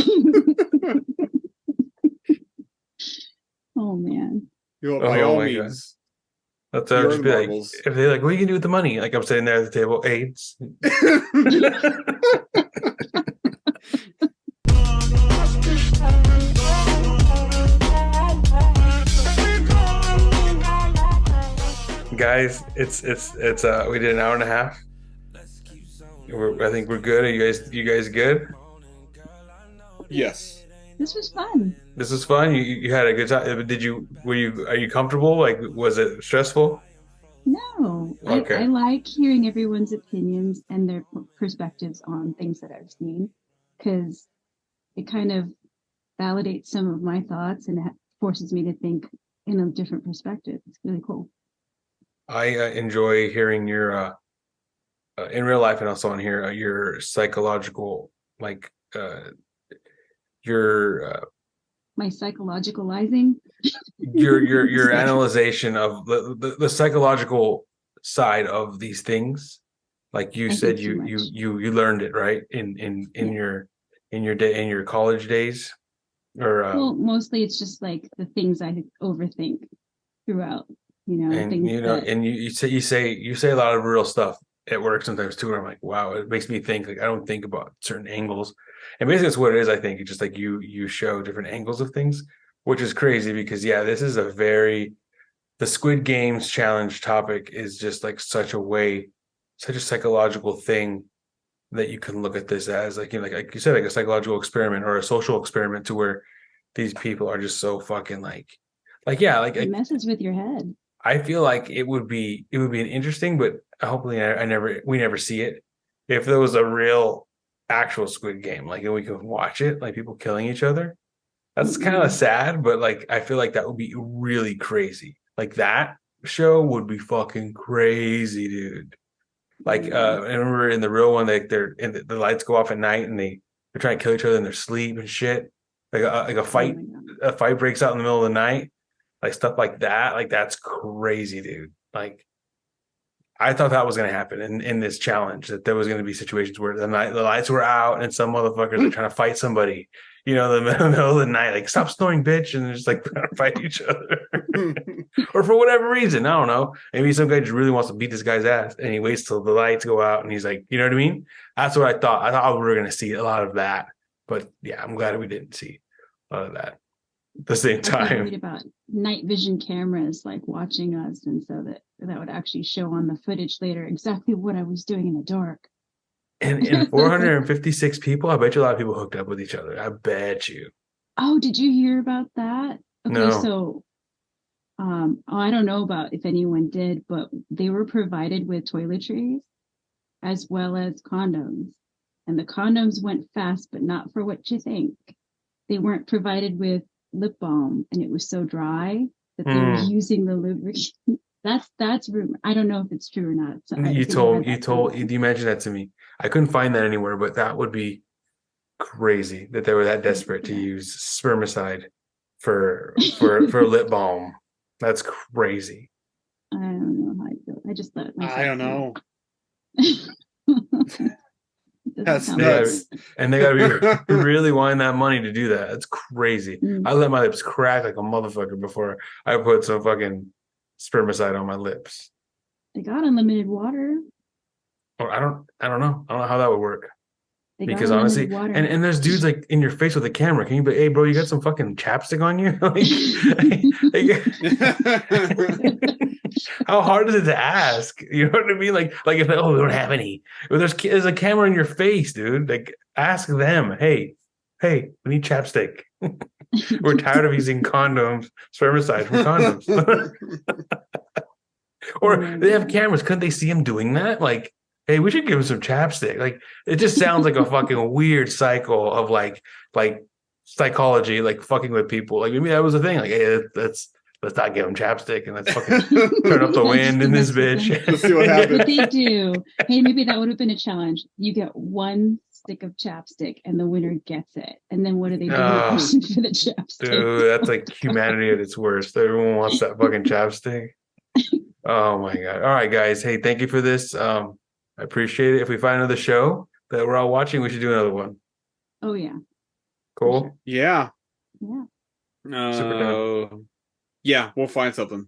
Oh man. By all means. God. That's what I would just be like, if they're like, what are you gonna do with the money? Like I'm sitting there at the table, AIDS. Guys, it's we did an hour and a half. I think we're good. Are you guys good? Yes. This was fun. This was fun. You had a good time. Are you comfortable? Like, was it stressful? No. Okay. I like hearing everyone's opinions and their perspectives on things that I've seen, because it kind of validates some of my thoughts and it forces me to think in a different perspective. It's really cool. I enjoy hearing your in real life and also on here your psychological, like your my psychologicalizing your analyzation of the psychological side of these things. Like you said, you learned it right in your college days, or well, mostly it's just like the things I overthink throughout. And you say a lot of real stuff at work sometimes too, where I'm like, wow, it makes me think. Like I don't think about certain angles, and basically that's what it is. I think it's just like you show different angles of things, which is crazy because this is the Squid Games challenge topic is just like such a psychological thing that you can look at this as like like you said, like a psychological experiment or a social experiment, to where these people are just so fucking like Like, yeah, It messes with your head. I feel like it would be an interesting, but hopefully we never see it. If there was a real actual Squid Game, like, and we could watch it, like people killing each other. That's kind of sad, but like I feel like that would be really crazy. Like that show would be fucking crazy, dude. Like I remember in the real one, like the lights go off at night and they're trying to kill each other in their sleep and shit. Like a fight, a fight breaks out in the middle of the night, like stuff like that. Like that's crazy, dude. Like I thought that was going to happen in this challenge, that there was going to be situations where the lights were out and some motherfuckers are trying to fight somebody, in the middle of the night, like stop snoring, bitch, and they're just like trying to fight each other, or for whatever reason, I don't know. Maybe some guy just really wants to beat this guy's ass, and he waits till the lights go out, and he's like, you know what I mean? That's what I thought. I thought we were going to see a lot of that, but yeah, I'm glad we didn't see a lot of that. At the same time, worried about night vision cameras like watching us, and so that would actually show on the footage later exactly what I was doing in the dark. And 456 people, I bet you a lot of people hooked up with each other. I bet you. Oh, did you hear about that? Okay, No. so I don't know about if anyone did, but they were provided with toiletries as well as condoms. And the condoms went fast, but not for what you think. They weren't provided with lip balm, and it was so dry that they were using the lubricant. That's rumor. I don't know if it's true or not. So You mentioned that to me. I couldn't find that anywhere, but that would be crazy that they were that desperate to use spermicide for lip balm. That's crazy. I don't know how I feel. I just thought. I don't know. That's nuts. And they gotta be really wanting that money to do that. That's crazy. I let my lips crack like a motherfucker before I put some fucking spermicide on my lips. They got unlimited water. Oh, I don't know. I don't know how that would work. They Because honestly, and there's dudes like in your face with a camera. Can you be, hey bro, you got some fucking chapstick on you? How hard is it to ask? You know what I mean? Like if we don't have any. Well, there's a camera in your face, dude. Like ask them, hey, we need chapstick. We're tired of using condoms, spermicide from condoms. Or they have cameras. Couldn't they see him doing that? Like, hey, we should give him some chapstick. Like, it just sounds like a fucking weird cycle of like psychology, like fucking with people. Like maybe that was a thing. Like, hey, let's not give him chapstick and let's fucking turn up the wind in this bitch. Let's see what happens. What they do. Hey, maybe that would have been a challenge. You get one stick of chapstick and the winner gets it. And then what do they do for the chapstick? Dude, that's like humanity at its worst. Everyone wants that fucking chapstick. Oh my God. All right, guys. Hey, thank you for this. I appreciate it. If we find another show that we're all watching, we should do another one. Oh yeah. Cool. Sure. Yeah. Yeah. Super down. Yeah, we'll find something.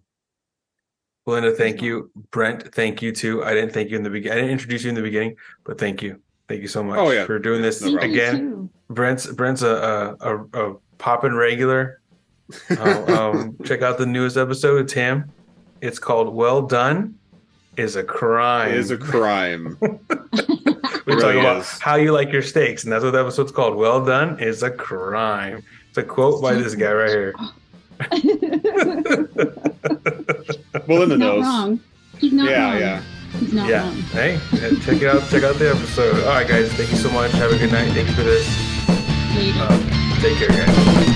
Belinda, thank you. Brent, thank you too. I didn't thank you in the beginning. I didn't introduce you in the beginning, but thank you. Thank you so much for doing this again. Brent's a poppin' regular. Check out the newest episode. It's him. It's called "Well Done Is a Crime." It is a crime. We talk about how you like your steaks, and that's what the episode's called. "Well Done Is a Crime." It's a quote by this guy right here. Belinda knows. Wrong. He's not wrong. Yeah. He's not wrong. Hey, check it out. Check out the episode. All right, guys. Thank you so much. Have a good night. Thank you for this. Take care, guys.